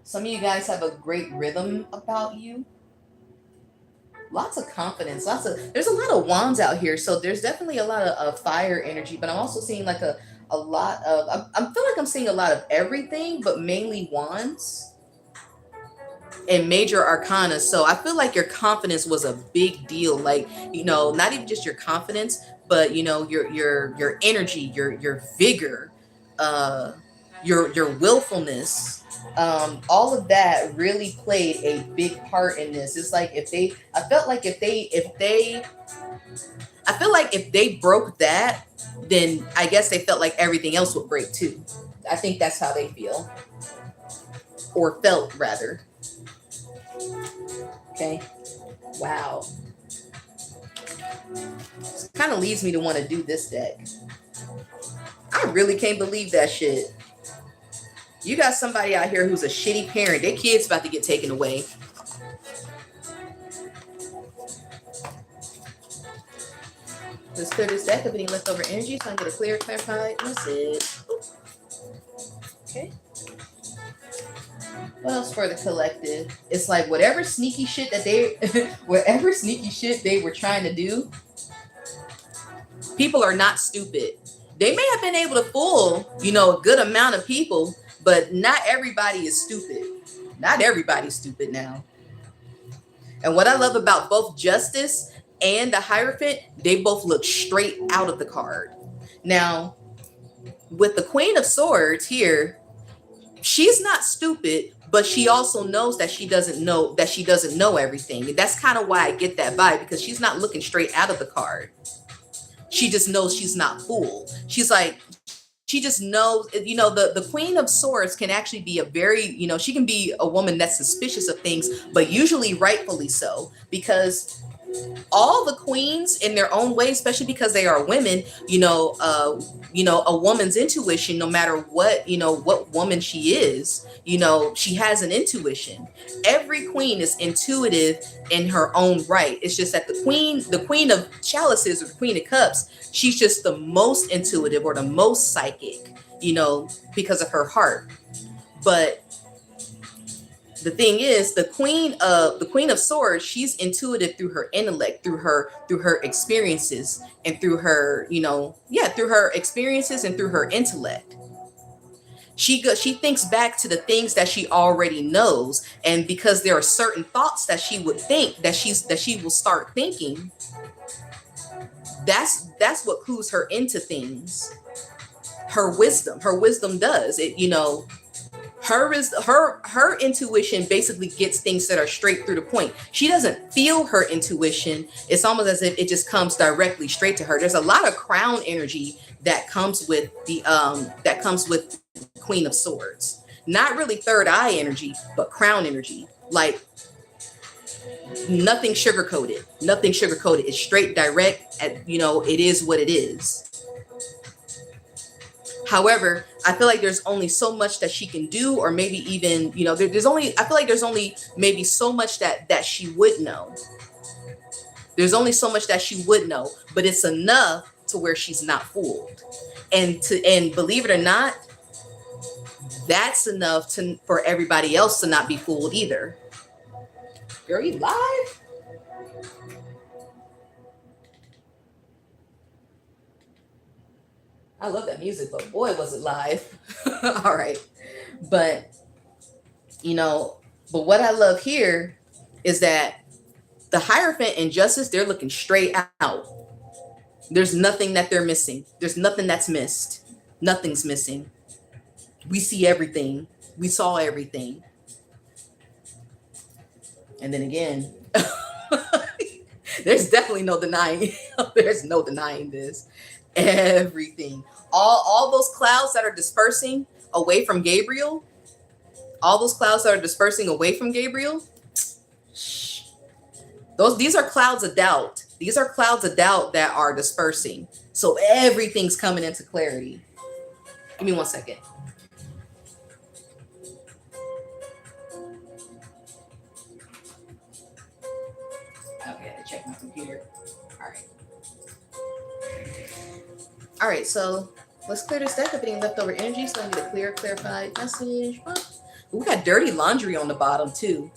Some of you guys have a great rhythm about you. Lots of confidence. There's a lot of wands out here. So there's definitely a lot of fire energy, but I'm also seeing like a lot of, I feel like I'm seeing a lot of everything, but mainly wands and major arcana. So I feel like your confidence was a big deal. Like, not even just your confidence, but your energy, your vigor, your willfulness, all of that really played a big part in this. It's like I feel like if they broke that, then I guess they felt like everything else would break too. I think that's how they feel, or felt rather. Okay. Wow. This kind of leads me to want to do this deck. I really can't believe that shit. You got somebody out here who's a shitty parent. Their kid's about to get taken away. Let's clear this deck of any leftover energy so I can get a clear, clarified message. Okay. What else for the collective? It's like whatever sneaky shit they were trying to do, people are not stupid. They may have been able to fool, a good amount of people, but not everybody is stupid. Not everybody's stupid now. And what I love about both Justice and the Hierophant, they both look straight out of the card. Now, with the Queen of Swords here, she's not stupid, but she also knows that she doesn't know everything. And that's kind of why I get that vibe, because she's not looking straight out of the card. She just knows she's not fooled. She's like, she just knows, the Queen of Swords can actually be a very, she can be a woman that's suspicious of things, but usually rightfully so, because all the queens in their own way, especially because they are women, a woman's intuition, no matter what woman she is, she has an intuition. Every queen is intuitive in her own right. It's just that the queen of chalices, or the Queen of Cups, she's just the most intuitive, or the most psychic, because of her heart. But the thing is, the Queen of Swords, she's intuitive through her intellect, through her experiences, and through her, through her experiences and through her intellect. She thinks back to the things that she already knows, and because there are certain thoughts that she would think that she will start thinking, that's what clues her into things. Her wisdom does it, her intuition basically gets things that are straight through the point. She doesn't feel her intuition. It's almost as if it just comes directly straight to her. There's a lot of crown energy that comes with the Queen of Swords. Not really third eye energy, but crown energy. Like nothing sugar coated. It's straight direct. It is what it is. However, I feel like there's only so much that she can do, or maybe even, I feel like there's only maybe so much that she would know. There's only so much that she would know, but it's enough to where she's not fooled. And believe it or not, that's enough for everybody else to not be fooled either. Girl, you live? I love that music, but boy, was it live. All right. But, you know, but what I love here is that the Hierophant and Justice, they're looking straight out. There's nothing that they're missing. There's nothing that's missed. Nothing's missing. We see everything. We saw everything. And then again, there's definitely no denying. There's no denying this. Everything. All those clouds that are dispersing away from Gabriel, all those clouds that are dispersing away from Gabriel, these are clouds of doubt. These are clouds of doubt that are dispersing. So everything's coming into clarity. Give me 1 second. Okay, I check my computer. All right. All right, so let's clear this deck of any leftover energy. So I need a clarified message. We got dirty laundry on the bottom too.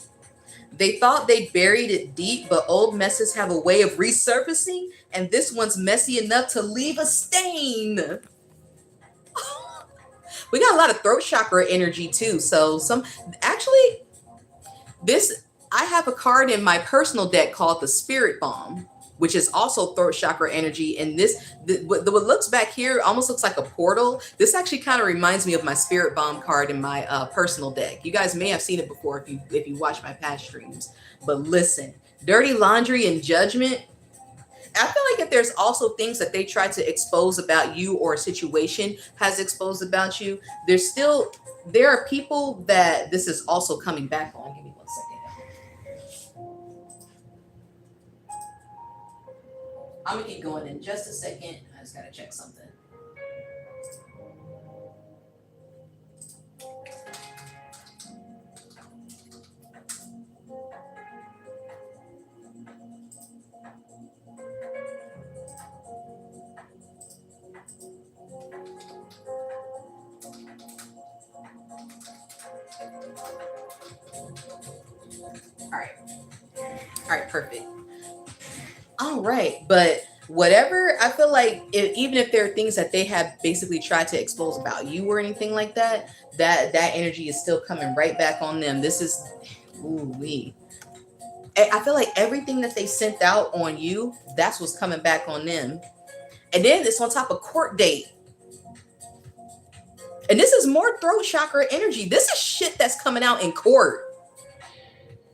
They thought they buried it deep, but old messes have a way of resurfacing, and this one's messy enough to leave a stain. We got a lot of throat chakra energy too. So I have a card in my personal deck called the Spirit Bomb, which is also throat chakra energy. And what looks back here almost looks like a portal. This actually kind of reminds me of my Spirit Bomb card in my personal deck. You guys may have seen it before if you watch my past streams. But listen, dirty laundry and judgment. I feel like if there's also things that they try to expose about you or a situation has exposed about you, there are people that this is also coming back on. Give me 1 second. I'm gonna keep going in just a second. I just gotta check something. All right, perfect. All right, but whatever, I feel like even if there are things that they have basically tried to expose about you or anything like that, that energy is still coming right back on them. This is, ooh-wee. I feel like everything that they sent out on you, that's what's coming back on them. And then it's on top of court date. And this is more throat chakra energy. This is shit that's coming out in court.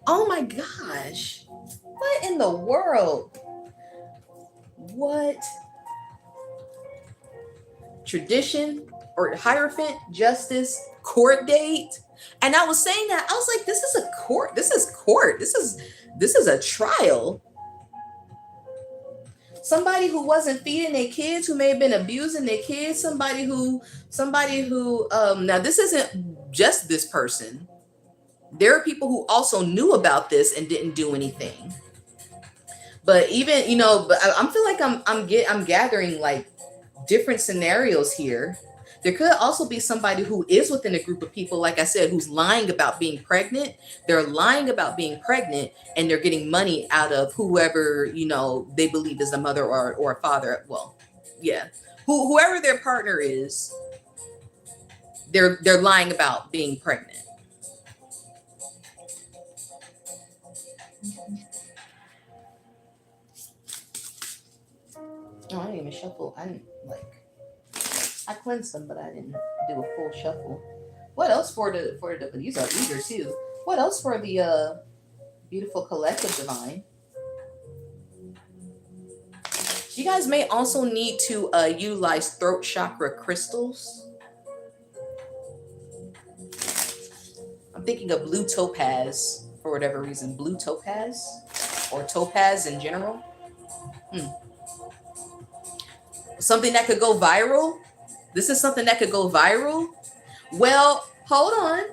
Oh my gosh. What in the world? What? Tradition or Hierophant, Justice, court date. And I was saying that, I was like, this is a court. This is court. This is a trial. Somebody who wasn't feeding their kids, who may have been abusing their kids, somebody who now this isn't just this person. There are people who also knew about this and didn't do anything. But even, but I feel like I'm gathering like different scenarios here. There could also be somebody who is within a group of people, like I said, who's lying about being pregnant. They're lying about being pregnant and they're getting money out of whoever, they believe is a mother or a father. Well, yeah, whoever their partner is, they're lying about being pregnant. Oh, I didn't even shuffle. I cleansed them, but I didn't do a full shuffle. What else for the these are eager too. What else for the beautiful collective divine? You guys may also need to utilize throat chakra crystals. I'm thinking of blue topaz for whatever reason. Blue topaz or topaz in general. Something that could go viral. This is something that could go viral. Well, hold on.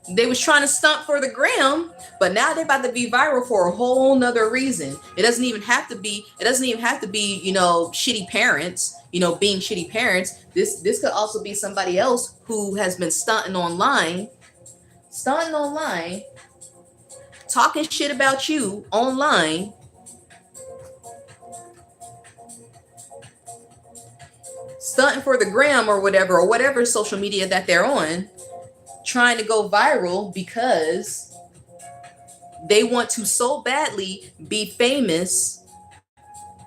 They was trying to stunt for the gram, but now they're about to be viral for a whole nother reason. It doesn't even have to be, shitty parents, being shitty parents. This could also be somebody else who has been stunting online, talking shit about you online, stunting for the gram or whatever social media that they're on, trying to go viral because they want to so badly be famous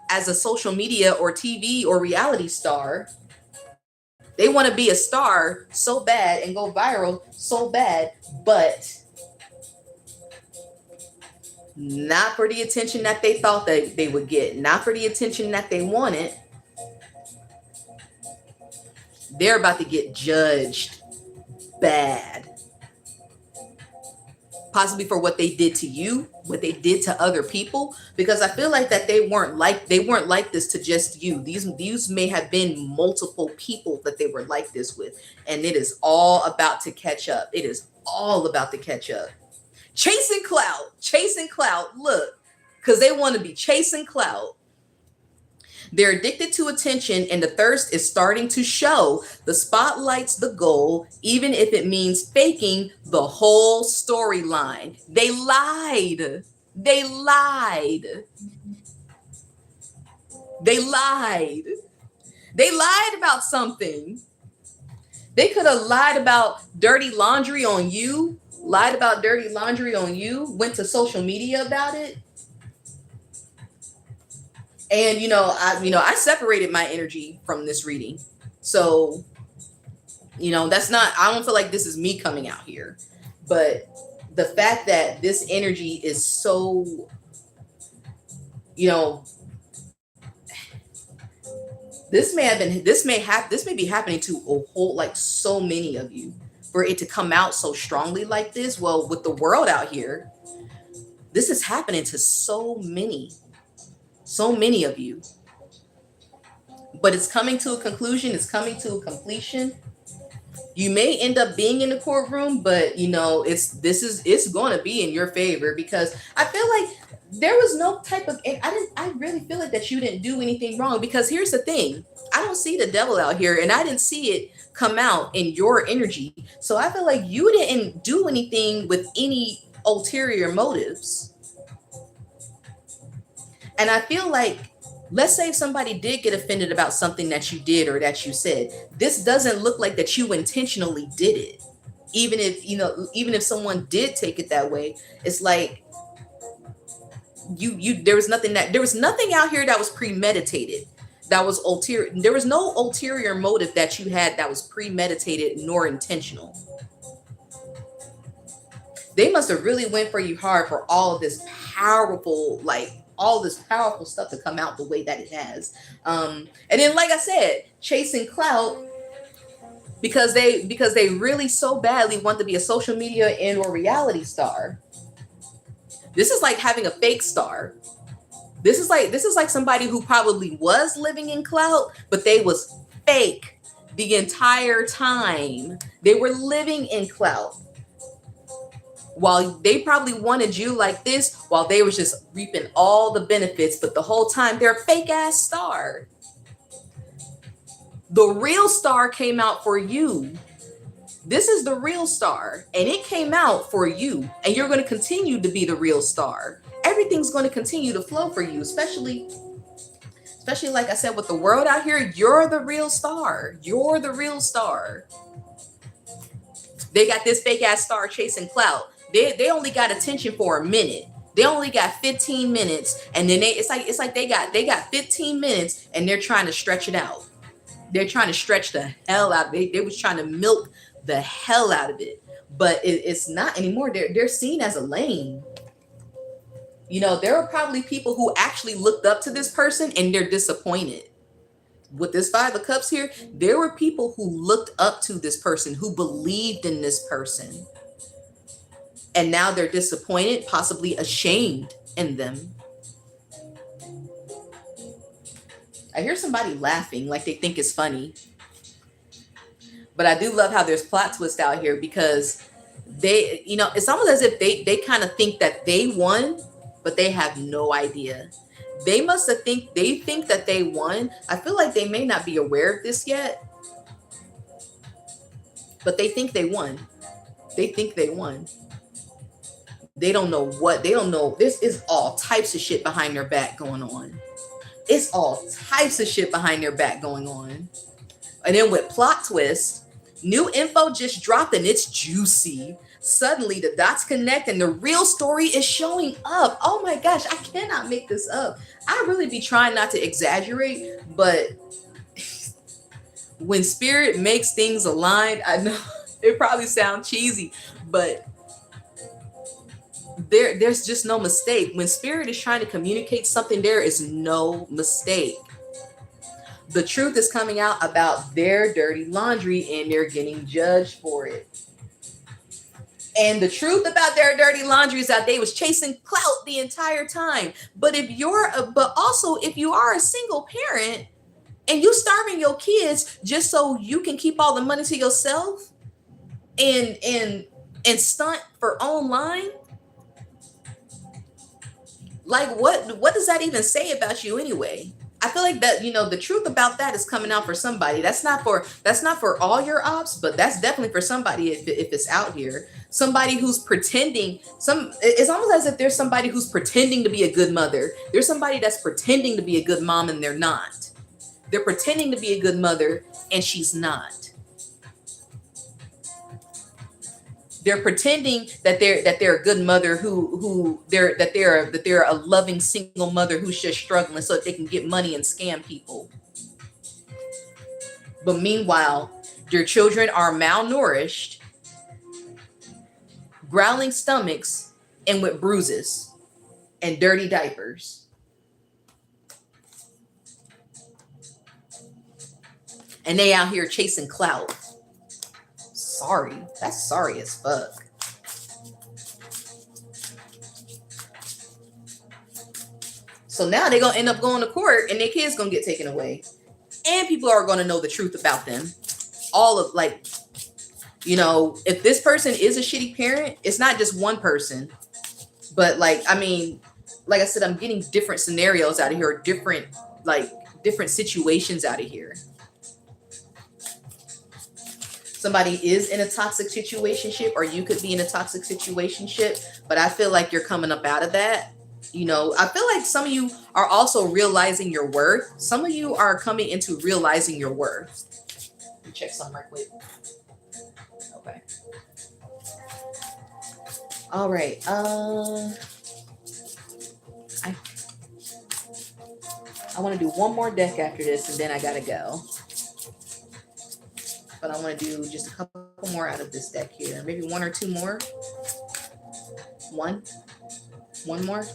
as a social media or TV or reality star. They want to be a star so bad and go viral so bad, but not for the attention that they thought that they would get, not for the attention that they wanted. They're about to get judged bad. Possibly for what they did to you, what they did to other people, because I feel like that they weren't like this to just you. These may have been multiple people that they were like this with, and it is all about to catch up. It is all about to catch up. Chasing clout. Look, because they want to be chasing clout. They're addicted to attention, and the thirst is starting to show. The spotlight's the goal, even if it means faking the whole storyline. They lied. They lied. They lied. They lied about something. They could have lied about dirty laundry on you, went to social media about it. And I separated my energy from this reading. So, that's not, I don't feel like this is me coming out here. But the fact that this energy is so, this may be happening to a whole, like, so many of you, for it to come out so strongly like this. Well, with the world out here, this is happening to so many of you, but it's coming to a conclusion. It's coming to a completion. You may end up being in the courtroom, but it's going to be in your favor, because I feel like there was no type of, I really feel like that you didn't do anything wrong, because here's the thing. I don't see the devil out here, and I didn't see it come out in your energy. So I feel like you didn't do anything with any ulterior motives. And I feel like, let's say if somebody did get offended about something that you did or that you said, this doesn't look like that you intentionally did it. Even if someone did take it that way, it's like there was nothing out here that was premeditated, that was ulterior. There was no ulterior motive that you had that was premeditated nor intentional. They must have really went for you hard for all of this powerful, stuff to come out the way that it has. And then, like I said, chasing clout, because they really so badly want to be a social media and or reality star. This is like having a fake star. This is like somebody who probably was living in clout, but they was fake the entire time. They were living in clout, while they probably wanted you like this, while they was just reaping all the benefits, but the whole time they're a fake ass star. The real star came out for you. This is the real star, and it came out for you, and you're going to continue to be the real star. Everything's going to continue to flow for you, especially like I said, with the world out here. You're the real star. You're the real star. They got this fake ass star chasing clout. They only got attention for a minute. They only got 15 minutes, and then it's like they got 15 minutes, and they're trying to stretch it out. They're trying to stretch the hell out of it. They was trying to milk the hell out of it, but it's not anymore. They're seen as a lame. There are probably people who actually looked up to this person, and they're disappointed. With this Five of Cups here, there were people who looked up to this person, who believed in this person. And now they're disappointed, possibly ashamed in them. I hear somebody laughing like they think it's funny. But I do love how there's plot twist out here, because they, it's almost as if they kind of think that they won, but they have no idea. They think that they won. I feel like they may not be aware of this yet, but they think they won. They think they won. They don't know what. They don't know. This is all types of shit behind their back going on. It's all types of shit behind their back going on. And then with plot twist, new info just dropped and it's juicy. Suddenly the dots connect and the real story is showing up. Oh my gosh, I cannot make this up. I really be trying not to exaggerate, but when spirit makes things aligned, I know it probably sounds cheesy, but there's just no mistake. When spirit is trying to communicate something, there is no mistake. The truth is coming out about their dirty laundry and they're getting judged for it. And the truth about their dirty laundry is that they was chasing clout the entire time. But also if you are a single parent and you starving your kids just so you can keep all the money to yourself and stunt for online, like what does that even say about you anyway? I feel like that, the truth about that is coming out for somebody. That's not for all your ops, but that's definitely for somebody if it's out here. Somebody who's pretending, it's almost as if there's somebody who's pretending to be a good mother. There's somebody that's pretending to be a good mom and they're not. They're pretending to be a good mother and she's not. They're pretending that they're a good mother that they're a loving single mother who's just struggling so that they can get money and scam people. But meanwhile, their children are malnourished, growling stomachs, and with bruises and dirty diapers. And they out here chasing clout. Sorry, that's sorry as fuck. So now they're gonna end up going to court and their kids gonna get taken away. And people are gonna know the truth about them. All of if this person is a shitty parent, it's not just one person. But like I said, I'm getting different scenarios out of here, different situations out of here. Somebody is in a toxic situationship, or you could be in a toxic situationship, but I feel like you're coming up out of that. I feel like some of you are also realizing your worth. Some of you are coming into realizing your worth. Let me check some right quick. Okay. All right. I want to do one more deck after this, and then I gotta go. But I want to do just a couple more out of this deck here. Maybe one or two more. One more.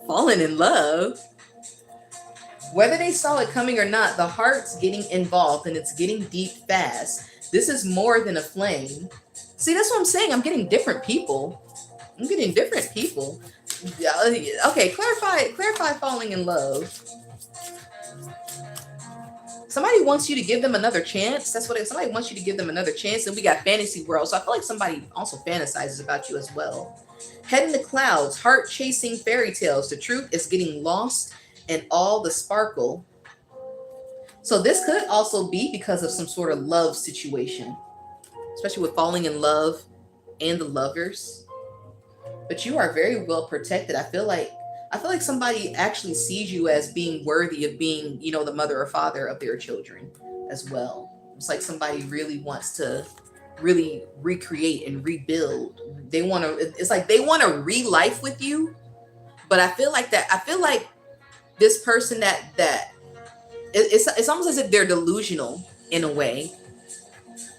Falling in love. Whether they saw it coming or not, the heart's getting involved and it's getting deep fast. This is more than a flame. See, that's what I'm saying. I'm getting different people. Okay, clarify falling in love. Somebody wants you to give them another chance. That's what somebody wants you to give them another chance. And we got fantasy world. So I feel like somebody also fantasizes about you as well. Head in the clouds, heart chasing fairy tales. The truth is getting lost in all the sparkle. So this could also be because of some sort of love situation, especially with falling in love and the lovers. But you are very well protected. I feel like somebody actually sees you as being worthy of being, the mother or father of their children as well. It's like somebody really wants to really recreate and rebuild. It's like they want to re-life with you. But I feel like this person it's almost as if they're delusional in a way.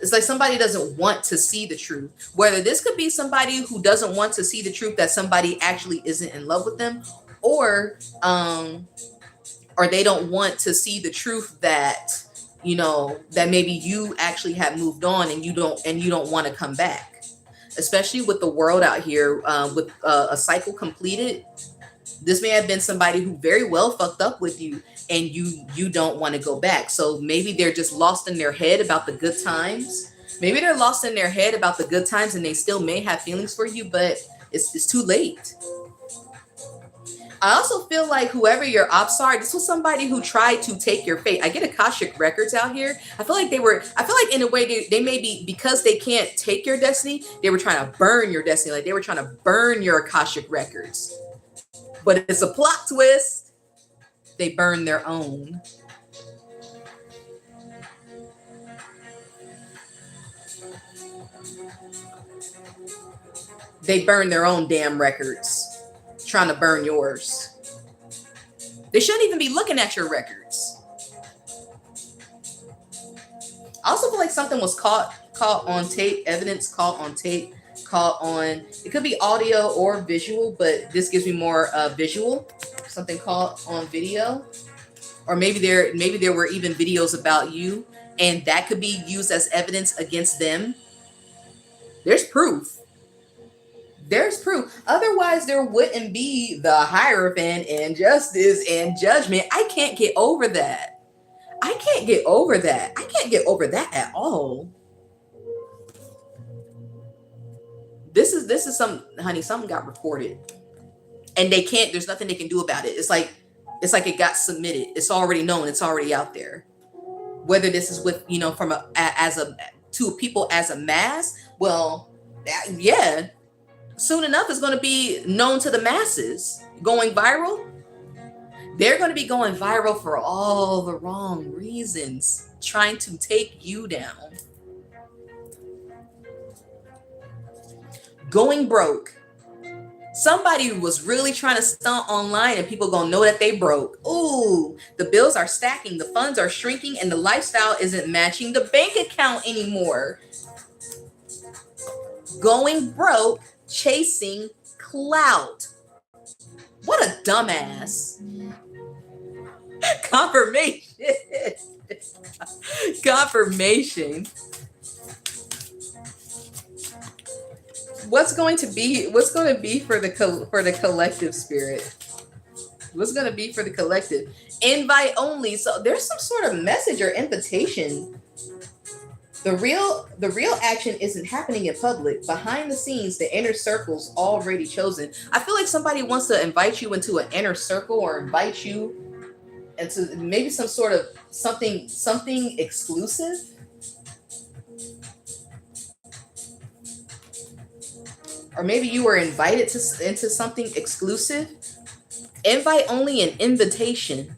It's like somebody doesn't want to see the truth. Whether this could be somebody who doesn't want to see the truth that somebody actually isn't in love with them, or they don't want to see the truth that that maybe you actually have moved on and you don't want to come back. Especially with the world out here, with a cycle completed. This may have been somebody who very well fucked up with you and you don't want to go back. So maybe they're just lost in their head about the good times. Maybe they're lost in their head about the good times and they still may have feelings for you, but it's too late. I also feel like whoever your ops are, this was somebody who tried to take your fate. I get Akashic records out here. I feel like in a way they may be, because they can't take your destiny, they were trying to burn your destiny. Like they were trying to burn your Akashic records. But it's a plot twist. They burn their own. They burn their own damn records, trying to burn yours. They shouldn't even be looking at your records. I also feel like something was caught on tape, evidence caught on tape, caught on, it could be audio or visual, but this gives me more visual. Something caught on video. Or maybe there were even videos about you, and that could be used as evidence against them. There's proof. There's proof. Otherwise, there wouldn't be the hierophant and justice and judgment. I can't get over that. I can't get over that. I can't get over that at all. This is some, honey, something got reported. And they can't, there's nothing they can do about it. It's like it got submitted. It's already known. It's already out there. Whether this is with, from to people as a mass, well, yeah. Soon enough, it's going to be known to the masses. Going viral. They're going to be going viral for all the wrong reasons, trying to take you down. Going broke. Somebody was really trying to stunt online, and people going to know that they broke. Ooh, the bills are stacking, the funds are shrinking, and the lifestyle isn't matching the bank account anymore. Going broke, chasing clout. What a dumbass. Confirmation. Confirmation. What's going to be for the collective spirit? What's going to be for the collective? Invite only. So there's some sort of message or invitation. The real action isn't happening in public. Behind the scenes, the inner circle's already chosen. I feel like somebody wants to invite you into an inner circle, or invite you into maybe some sort of something exclusive. Or maybe you were invited into something exclusive. Invite only, an invitation.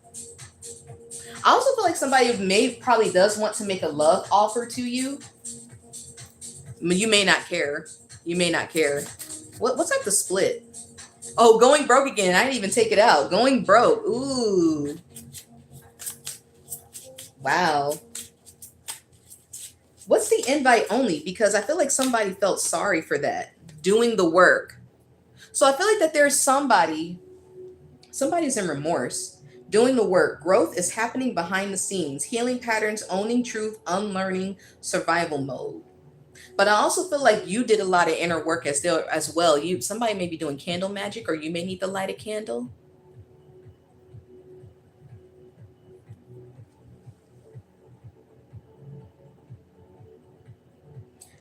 I also feel like somebody probably does want to make a love offer to you. You may not care. You may not care. What's up the split? Oh, going broke again. I didn't even take it out. Going broke. Ooh. Wow. What's the invite only? Because I feel like somebody felt sorry for that. Doing the work. So I feel like that there's somebody's in remorse. Doing the work. Growth is happening behind the scenes. Healing patterns, owning truth, unlearning, survival mode. But I also feel like you did a lot of inner work as well. Somebody may be doing candle magic, or you may need to light a candle.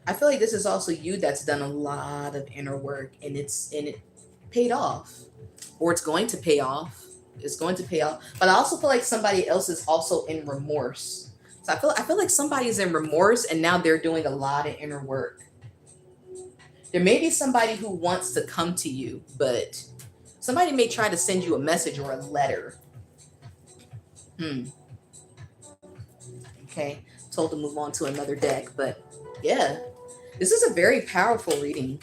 I feel like this is also you that's done a lot of inner work, and it paid off, or it's going to pay off. It's going to pay off. But I also feel like somebody else is also in remorse. So I feel like somebody's in remorse, and now they're doing a lot of inner work. There may be somebody who wants to come to you, but somebody may try to send you a message or a letter. Okay. Told to move on to another deck, but yeah. This is a very powerful reading.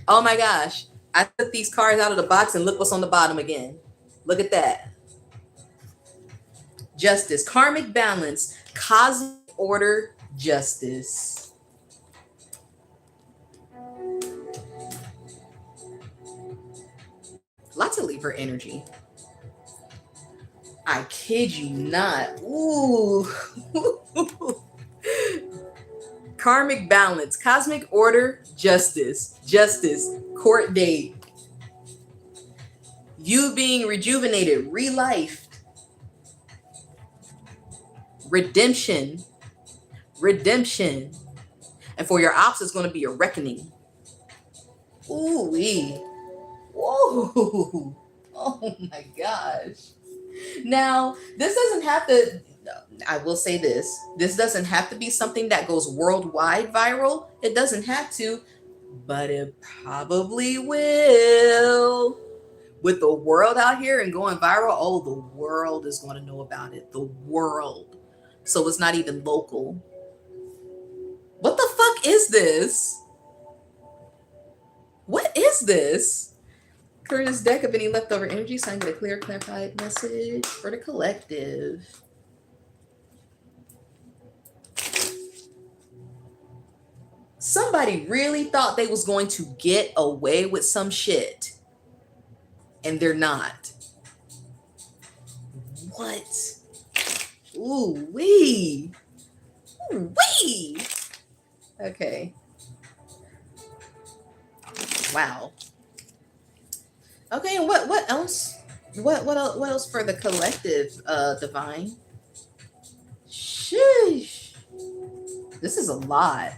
Oh my gosh. I took these cards out of the box, and look what's on the bottom again. Look at that. Justice, karmic balance, cosmic order, justice. Lots of Libra energy. I kid you not. Ooh. Karmic balance, cosmic order, justice, court date. You being rejuvenated, relifed. Redemption. And for your ops, it's going to be a reckoning. Ooh-wee. Whoa. Oh my gosh. Now, this doesn't have to, I will say this doesn't have to be something that goes worldwide viral. It doesn't have to, but it probably will. With the world out here and going viral, oh, the world is going to know about it. The world. So it's not even local. What the is this? What is this? Clear this deck of any leftover energy so I can get a clear, clarified message for the collective. Somebody really thought they was going to get away with some shit, and they're not. What? Ooh wee. Ooh wee. Okay. Wow. Okay, and what else? What else for the collective, divine? Sheesh. This is a lot.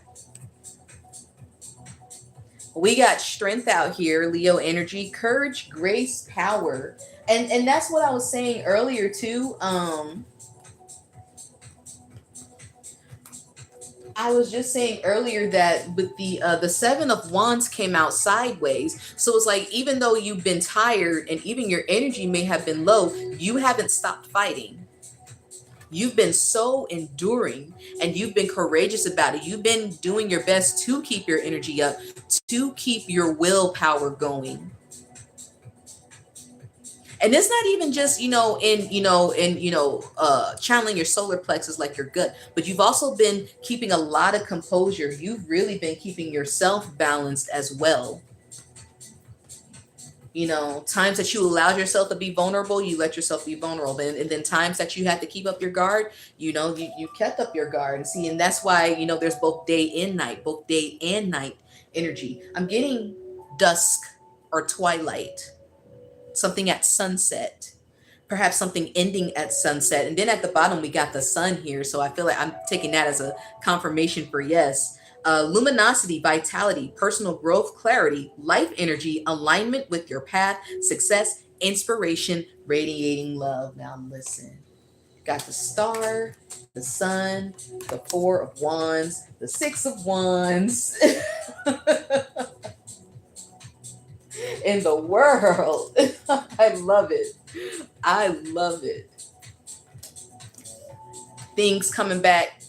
We got strength out here, Leo energy, courage, grace, power. And that's what I was saying earlier too. I was just saying earlier that with the Seven of Wands came out sideways. So it's like, even though you've been tired and even your energy may have been low, you haven't stopped fighting. You've been so enduring and you've been courageous about it. You've been doing your best to keep your energy up, to keep your willpower going. And it's not even just, channeling your solar plexus like your gut, but you've also been keeping a lot of composure. You've really been keeping yourself balanced as well. Times that you allowed yourself to be vulnerable, you let yourself be vulnerable. And then times that you had to keep up your guard, you kept up your guard. And see, and that's why, there's both day and night energy. I'm getting dusk or twilight. Something at sunset, perhaps something ending at sunset. And then at the bottom, we got the sun here. So I feel like I'm taking that as a confirmation for yes. Luminosity, vitality, personal growth, clarity, life energy, alignment with your path, success, inspiration, radiating love. Now listen, got the star, the sun, the Four of Wands, the Six of Wands. In the world. I love it. I love it. Things coming back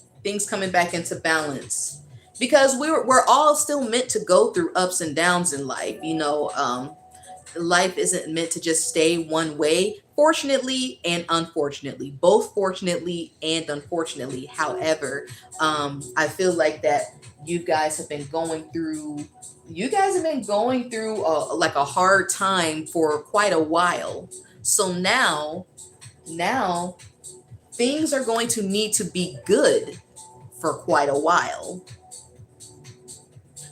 into balance, because we're all still meant to go through ups and downs in life. Life isn't meant to just stay one way, fortunately and unfortunately, both fortunately and unfortunately. However, I feel like that you guys have been going through like a hard time for quite a while. So now things are going to need to be good for quite a while.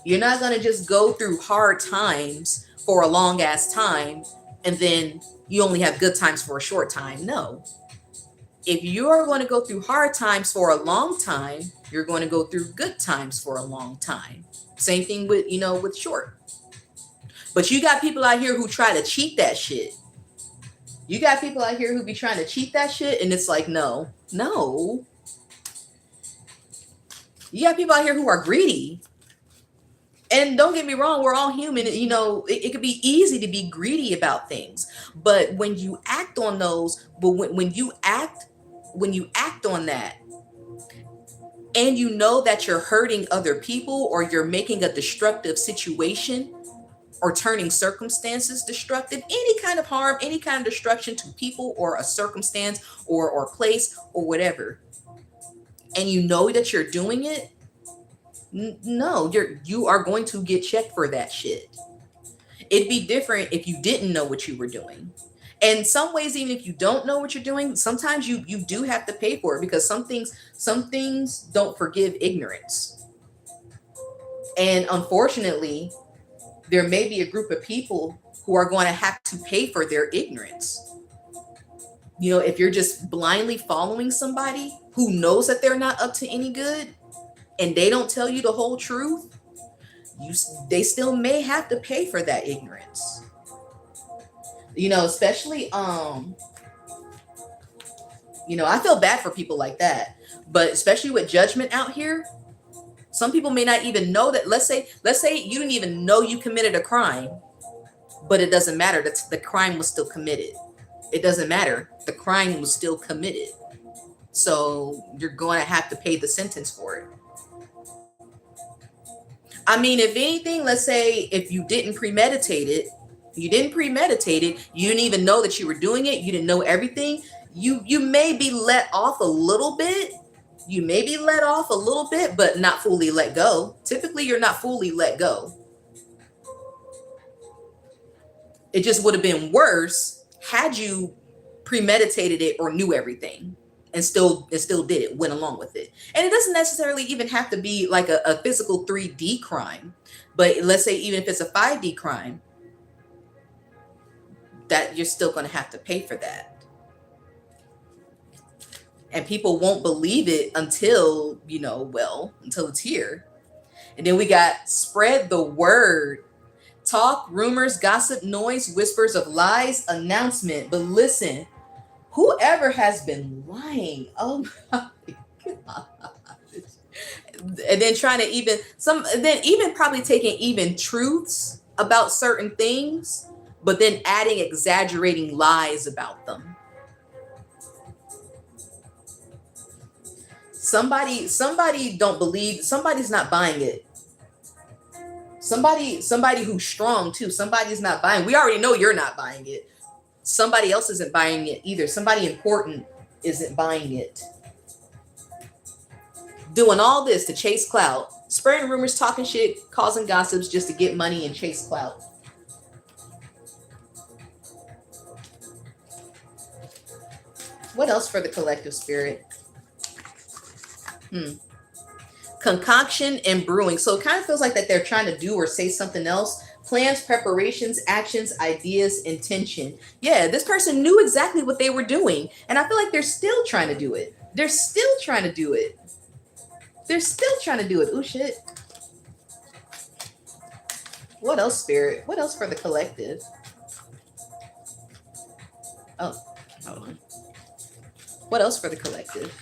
You're not going to just go through hard times for a long ass time and then you only have good times for a short time. No. If you are going to go through hard times for a long time, you're going to go through good times for a long time. Same thing with, with short. But you got people out here who try to cheat that shit. You got people out here who be trying to cheat that shit, and it's like, no. You got people out here who are greedy. And don't get me wrong, we're all human. It could be easy to be greedy about things. But when you act on those, when you act on that, and you know that you're hurting other people or you're making a destructive situation or turning circumstances destructive, any kind of harm, any kind of destruction to people or a circumstance or place or whatever, and you know that you're doing it, no, you are going to get checked for that shit. It'd be different if you didn't know what you were doing. And some ways, even if you don't know what you're doing, sometimes you do have to pay for it, because some things don't forgive ignorance. And unfortunately, there may be a group of people who are going to have to pay for their ignorance. If you're just blindly following somebody who knows that they're not up to any good and they don't tell you the whole truth, they still may have to pay for that ignorance. Especially, I feel bad for people like that, but especially with judgment out here, some people may not even know that. Let's say you didn't even know you committed a crime, but it doesn't matter. The crime was still committed. It doesn't matter. The crime was still committed. So you're going to have to pay the sentence for it. I mean, if anything, let's say if you didn't premeditate it, you didn't even know that you were doing it, you didn't know everything, you may be let off a little bit. You may be let off a little bit, but not fully let go. Typically, you're not fully let go. It just would have been worse had you premeditated it or knew everything and still did it, went along with it. And it doesn't necessarily even have to be like a physical 3D crime. But let's say even if it's a 5D crime, that you're still going to have to pay for that. And people won't believe it until, until it's here. And then we got spread the word. Talk, rumors, gossip, noise, whispers of lies, announcement. But listen, whoever has been lying, oh my God. And then trying to even probably taking even truths about certain things, but then adding exaggerating lies about them. Somebody don't believe, somebody's not buying it. Somebody who's strong too, somebody's not buying. We already know you're not buying it. Somebody else isn't buying it either. Somebody important isn't buying it. Doing all this to chase clout, spreading rumors, talking shit, causing gossips just to get money and chase clout. What else for the collective spirit? Concoction and brewing. So it kind of feels like that they're trying to do or say something else. Plans, preparations, actions, ideas, intention. Yeah, this person knew exactly what they were doing. And I feel like they're still trying to do it. They're still trying to do it. Ooh, shit. What else, spirit? What else for the collective? Oh, hold on. What else for the collective?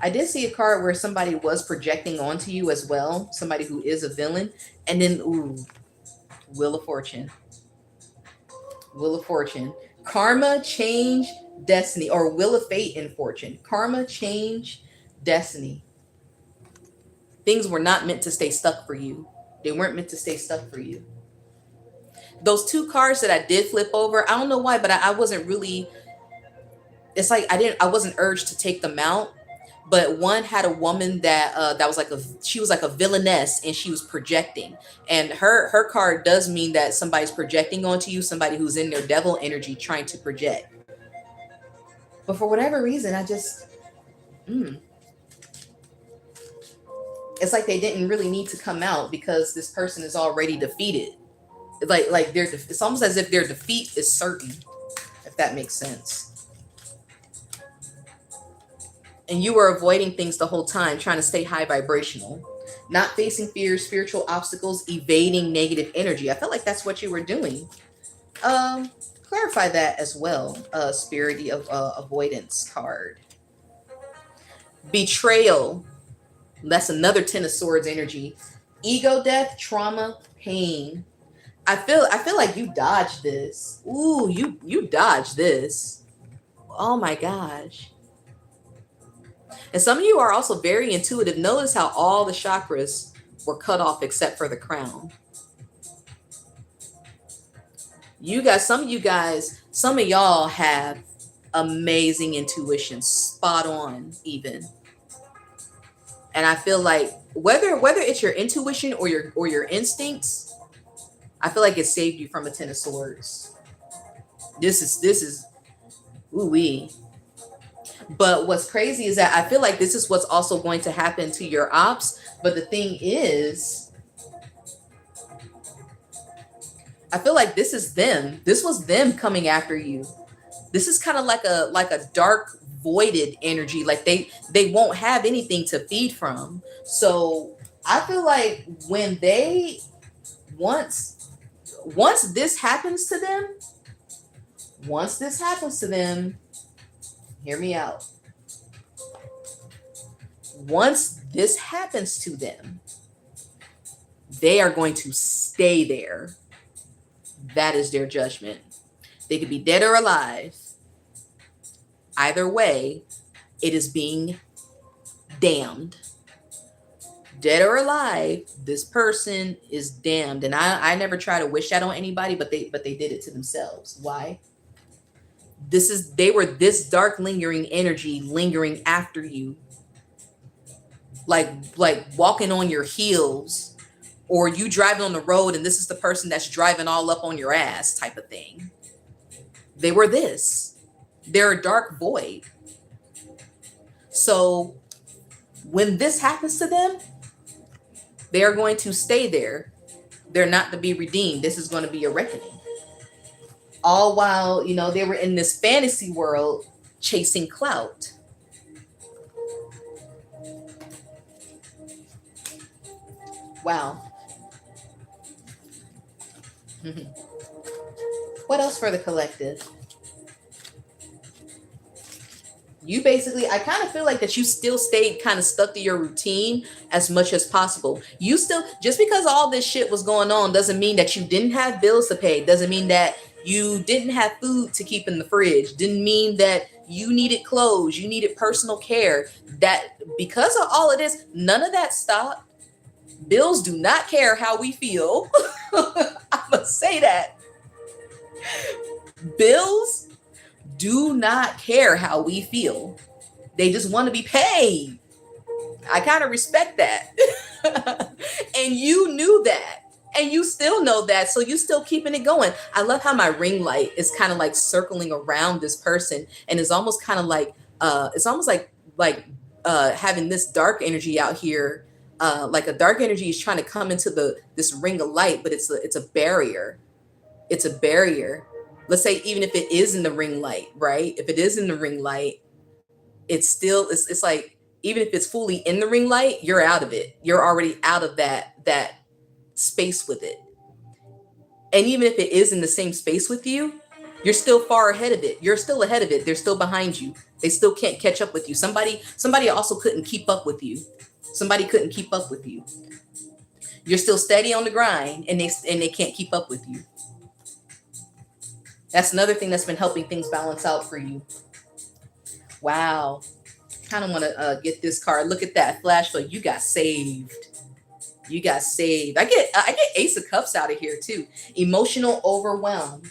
I did see a card where somebody was projecting onto you as well. Somebody who is a villain. And then, ooh, Wheel of Fortune. Wheel of Fortune. Karma, change, destiny. Or Wheel of Fate and Fortune. Karma, change, destiny. Things were not meant to stay stuck for you. They weren't meant to stay stuck for you. Those two cards that I did flip over, I don't know why, but I wasn't really, it's like I wasn't urged to take them out. But one had a woman that was she was like a villainess, and she was projecting. And her card does mean that somebody's projecting onto you, somebody who's in their devil energy trying to project. But for whatever reason, I just, it's like they didn't really need to come out because this person is already defeated. Like it's almost as if their defeat is certain, if that makes sense. And you were avoiding things the whole time, trying to stay high vibrational, not facing fears, spiritual obstacles, evading negative energy. I felt like that's what you were doing. Clarify that as well. Spirit of avoidance card. Betrayal. That's another 10 of Swords energy. Ego death, trauma, pain. I feel like you dodged this. Ooh, you dodged this. Oh my gosh. And some of you are also very intuitive. Notice how all the chakras were cut off except for the crown. Some of y'all have amazing intuition, spot on even. And I feel like whether it's your intuition or your instincts, I feel like it saved you from a 10 of Swords. This is ooh-wee. But what's crazy is that I feel like this is what's also going to happen to your ops. But the thing is, I feel like this is them. This was them coming after you. This is kind of like a dark voided energy. Like they won't have anything to feed from. So I feel like when they once this happens to them, hear me out. Once this happens to them, they are going to stay there. That is their judgment. They could be dead or alive. Either way, it is being damned. dead or alive, this person is damned. And I never try to wish that on anybody, but they did it to themselves. Why? They were this dark lingering energy lingering after you, like walking on your heels, or you driving on the road and this is the person that's driving all up on your ass type of thing. They were this. They're a dark void. So when this happens to them, they are going to stay there. They're not to be redeemed. This is going to be a reckoning. All while, they were in this fantasy world chasing clout. Wow. What else for the collective? You basically, I kind of feel like that you still stayed kind of stuck to your routine as much as possible. You still, just because all this shit was going on doesn't mean that you didn't have bills to pay. Doesn't mean that you didn't have food to keep in the fridge. Didn't mean that you needed clothes, you needed personal care. That because of all of this, none of that stopped. Bills do not care how we feel. I'm going to say that. Bills do not care how we feel. They just want to be paid. I kind of respect that. And you knew that. And you still know that. So you still keeping it going. I love how my ring light is kind of like circling around this person. And it's almost kind of like, it's almost like having this dark energy out here. Like a dark energy is trying to come into this ring of light, but it's a barrier. It's a barrier. Let's say even if it is in the ring light, right? If it is in the ring light, it's still, it's like, even if it's fully in the ring light, you're out of it. You're already out of that space with it. And even if it is in the same space with you, you're still far ahead of it. You're still ahead of it. They're still behind you. They still can't catch up with you. Somebody also couldn't keep up with you. Somebody couldn't keep up with you. You're still steady on the grind and they can't keep up with you. That's another thing that's been helping things balance out for you. Wow. Kind of want to get this card. Look at that flashlight. You got saved. You got saved. I get Ace of Cups out of here too. Emotional overwhelm.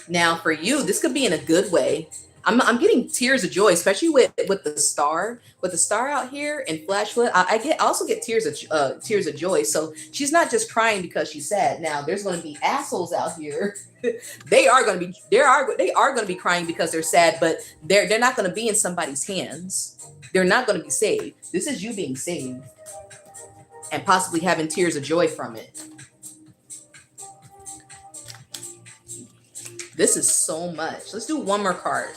Now for you, this could be in a good way. I'm getting tears of joy, especially with the star out here and flashlight. I also get tears of joy. So she's not just crying because she's sad. Now there's going to be assholes out here. They are going to be crying because they're sad, but they're not going to be in somebody's hands. They're not going to be saved. This is you being saved and possibly having tears of joy from it. This is so much. Let's do one more card.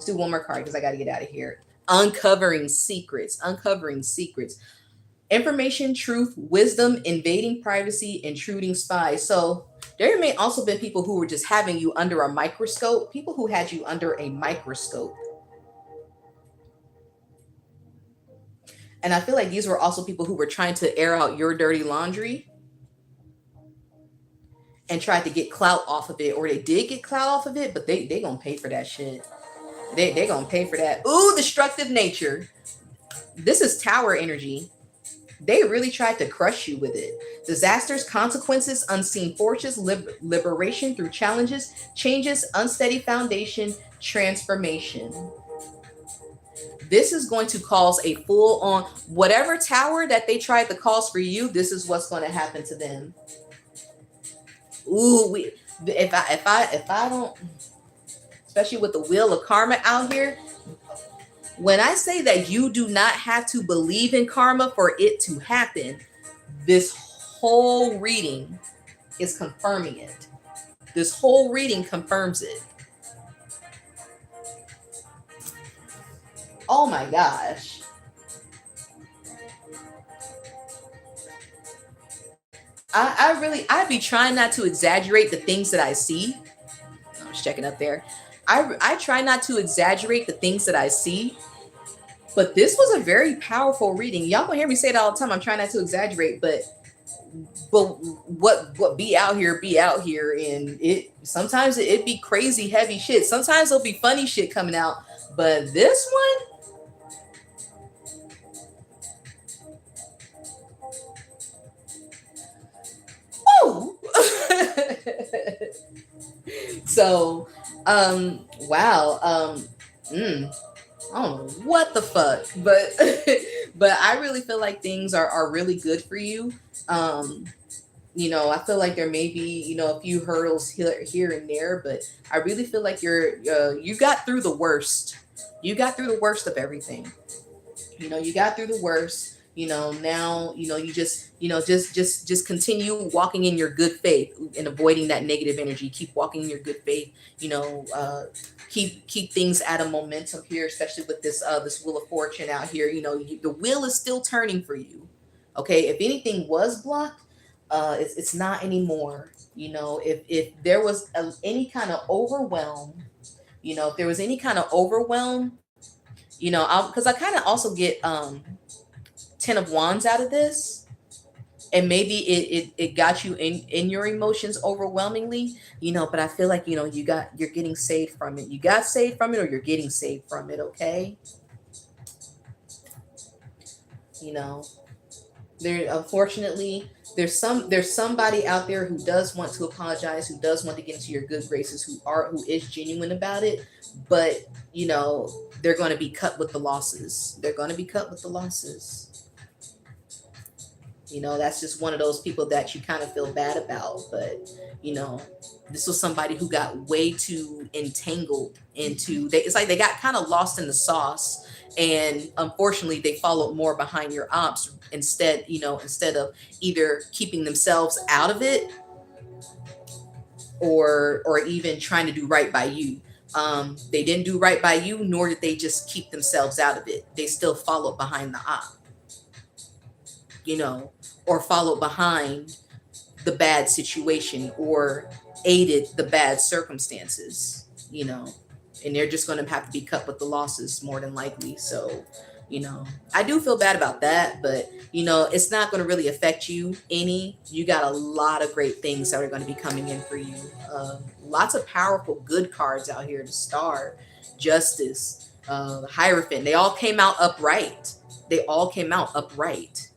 Do one more card because I got to get out of here. Uncovering secrets. Information, truth, wisdom, invading privacy, intruding spies. So there may also been people who were just having you under a microscope. People who had you under a microscope. And I feel like these were also people who were trying to air out your dirty laundry and tried to get clout off of it, or they did get clout off of it, but they gonna pay for that shit. They gonna pay for that. Ooh, destructive nature. This is tower energy. They really tried to crush you with it. Disasters, consequences, unseen forces, liberation through challenges, changes, unsteady foundation, transformation. This is going to cause a full-on, whatever tower that they tried to cause for you, this is what's going to happen to them. Ooh, if I don't, especially with the wheel of karma out here, when I say that you do not have to believe in karma for it to happen, this whole reading is confirming it. This whole reading confirms it. Oh my gosh. I'd be trying not to exaggerate the things that I see. I was checking up there. I try not to exaggerate the things that I see, but this was a very powerful reading. Y'all gonna hear me say it all the time. I'm trying not to exaggerate, but what be out here, and it sometimes it be crazy heavy shit. Sometimes there'll be funny shit coming out, but this one, So, wow. Mm, I don't know what the fuck, but but I really feel like things are really good for you. Um, I feel like there may be, a few hurdles here and there, but I really feel like you got through the worst. You got through the worst of everything. You got through the worst. Now, you just continue walking in your good faith and avoiding that negative energy. Keep walking in your good faith. You know, keep things at a momentum here, especially with this Wheel of Fortune out here. The wheel is still turning for you. Okay, if anything was blocked, it's not anymore. If there was any kind of overwhelm, if there was any kind of overwhelm, because I kind of also get 10 of Wands out of this, and maybe it got you in your emotions overwhelmingly, but I feel like you're getting saved from it. You got saved from it, or you're getting saved from it. Okay. you know there, unfortunately, there's somebody out there who does want to apologize, who does want to get into your good graces, who is genuine about it, but they're going to be cut with the losses. They're going to be cut with the losses. That's just one of those people that you kind of feel bad about. But, you know, this was somebody who got way too entangled it's like they got kind of lost in the sauce. And unfortunately, they followed more behind your ops instead of either keeping themselves out of it, or even trying to do right by you. They didn't do right by you, nor did they just keep themselves out of it. They still followed behind the op, you know, or followed behind the bad situation, or aided the bad circumstances, and they're just going to have to be cut with the losses more than likely. So, I do feel bad about that, but it's not going to really affect you any. You got a lot of great things that are going to be coming in for you. Lots of powerful, good cards out here. The Star, Justice, Hierophant. They all came out upright. They all came out upright.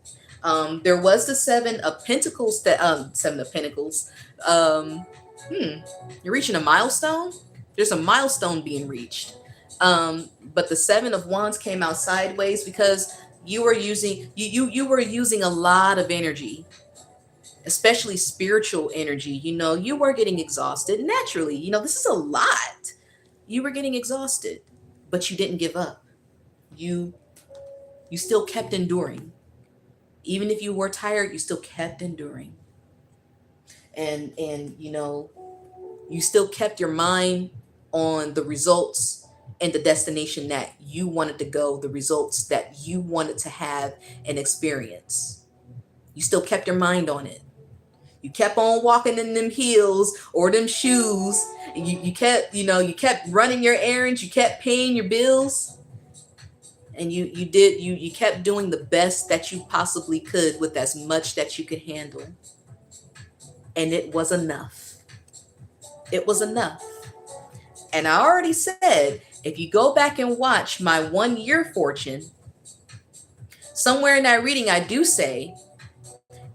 There was the Seven of Pentacles. Seven of Pentacles. Um, you're reaching a milestone. There's a milestone being reached. But the Seven of Wands came out sideways because you were using a lot of energy, especially spiritual energy. You were getting exhausted naturally. This is a lot. You were getting exhausted, but you didn't give up. You you still kept enduring. Even if you were tired, you still kept enduring. And you still kept your mind on the results and the destination that you wanted to go, the results that you wanted to have and experience. You still kept your mind on it. You kept on walking in them heels or them shoes. And you kept running your errands, you kept paying your bills, and you kept doing the best that you possibly could with as much that you could handle. And it was enough. It was enough. And I already said, if you go back and watch my 1 year fortune, somewhere in that reading, I do say,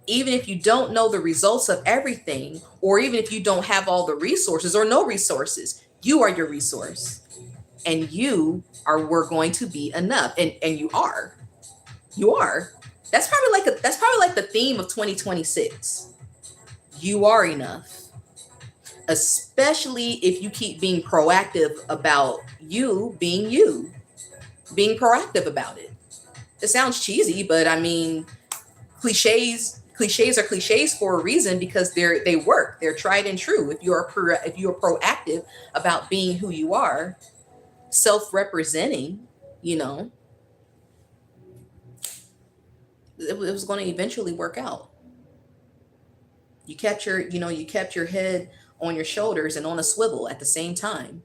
even if you don't know the results of everything, or even if you don't have all the resources or no resources, you are your resource. And we're going to be enough. And you are. You are. That's probably like the theme of 2026. You are enough. Especially if you keep being proactive about you being proactive about it. It sounds cheesy, but I mean, cliches are cliches for a reason, because they work. They're tried and true. If you're proactive about being who you are, self-representing, it was going to eventually work out. You kept your head on your shoulders and on a swivel at the same time.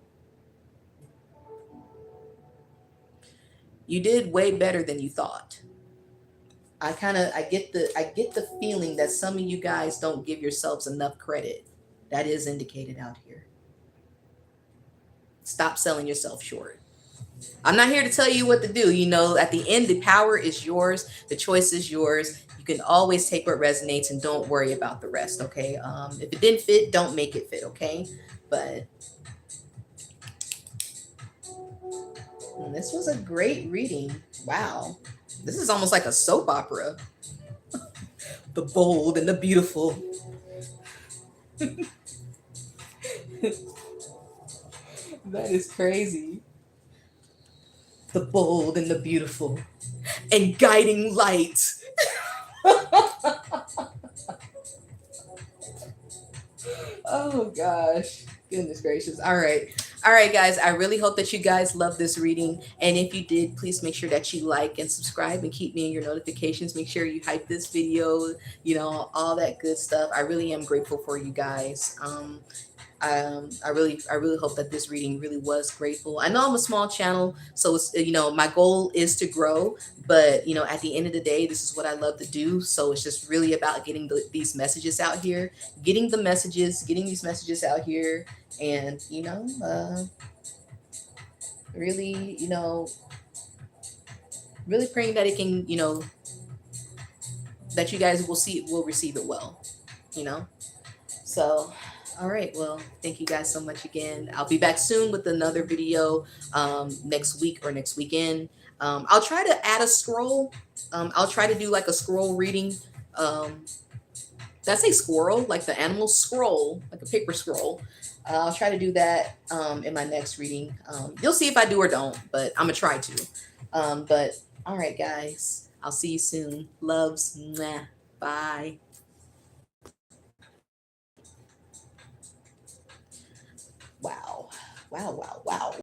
You did way better than you thought. I get the feeling that some of you guys don't give yourselves enough credit. That is indicated out here. Stop selling yourself short. I'm not here to tell you what to do. You know, at the end, the power is yours. The choice is yours. You can always take what resonates and don't worry about the rest. Okay. If it didn't fit, don't make it fit. Okay. But this was a great reading. Wow. This is almost like a soap opera. The bold and the beautiful. That is crazy. The bold and the beautiful and guiding light. Oh gosh. Goodness gracious. All right. All right, guys. I really hope that you guys love this reading. And if you did, please make sure that you like and subscribe and keep me in your notifications. Make sure you hype this video, you know, all that good stuff. I really am grateful for you guys. I really hope that this reading really was grateful. I know I'm a small channel, so it's, you know, my goal is to grow, but you know, at the end of the day, this is what I love to do. So it's just really about getting these messages out here, getting these messages out here, and you know, really, you know, really praying that it can, you know, that you guys will receive it well, you know. So, all right. Well, thank you guys so much again. I'll be back soon with another video next week or next weekend. I'll try to add a scroll. I'll try to do like a scroll reading. That's a squirrel, like the animal scroll, like a paper scroll. I'll try to do that in my next reading. You'll see if I do or don't, but I'm going to try to. But all right, guys. I'll see you soon. Loves. Mwah. Bye. Wow. Wow, wow, wow.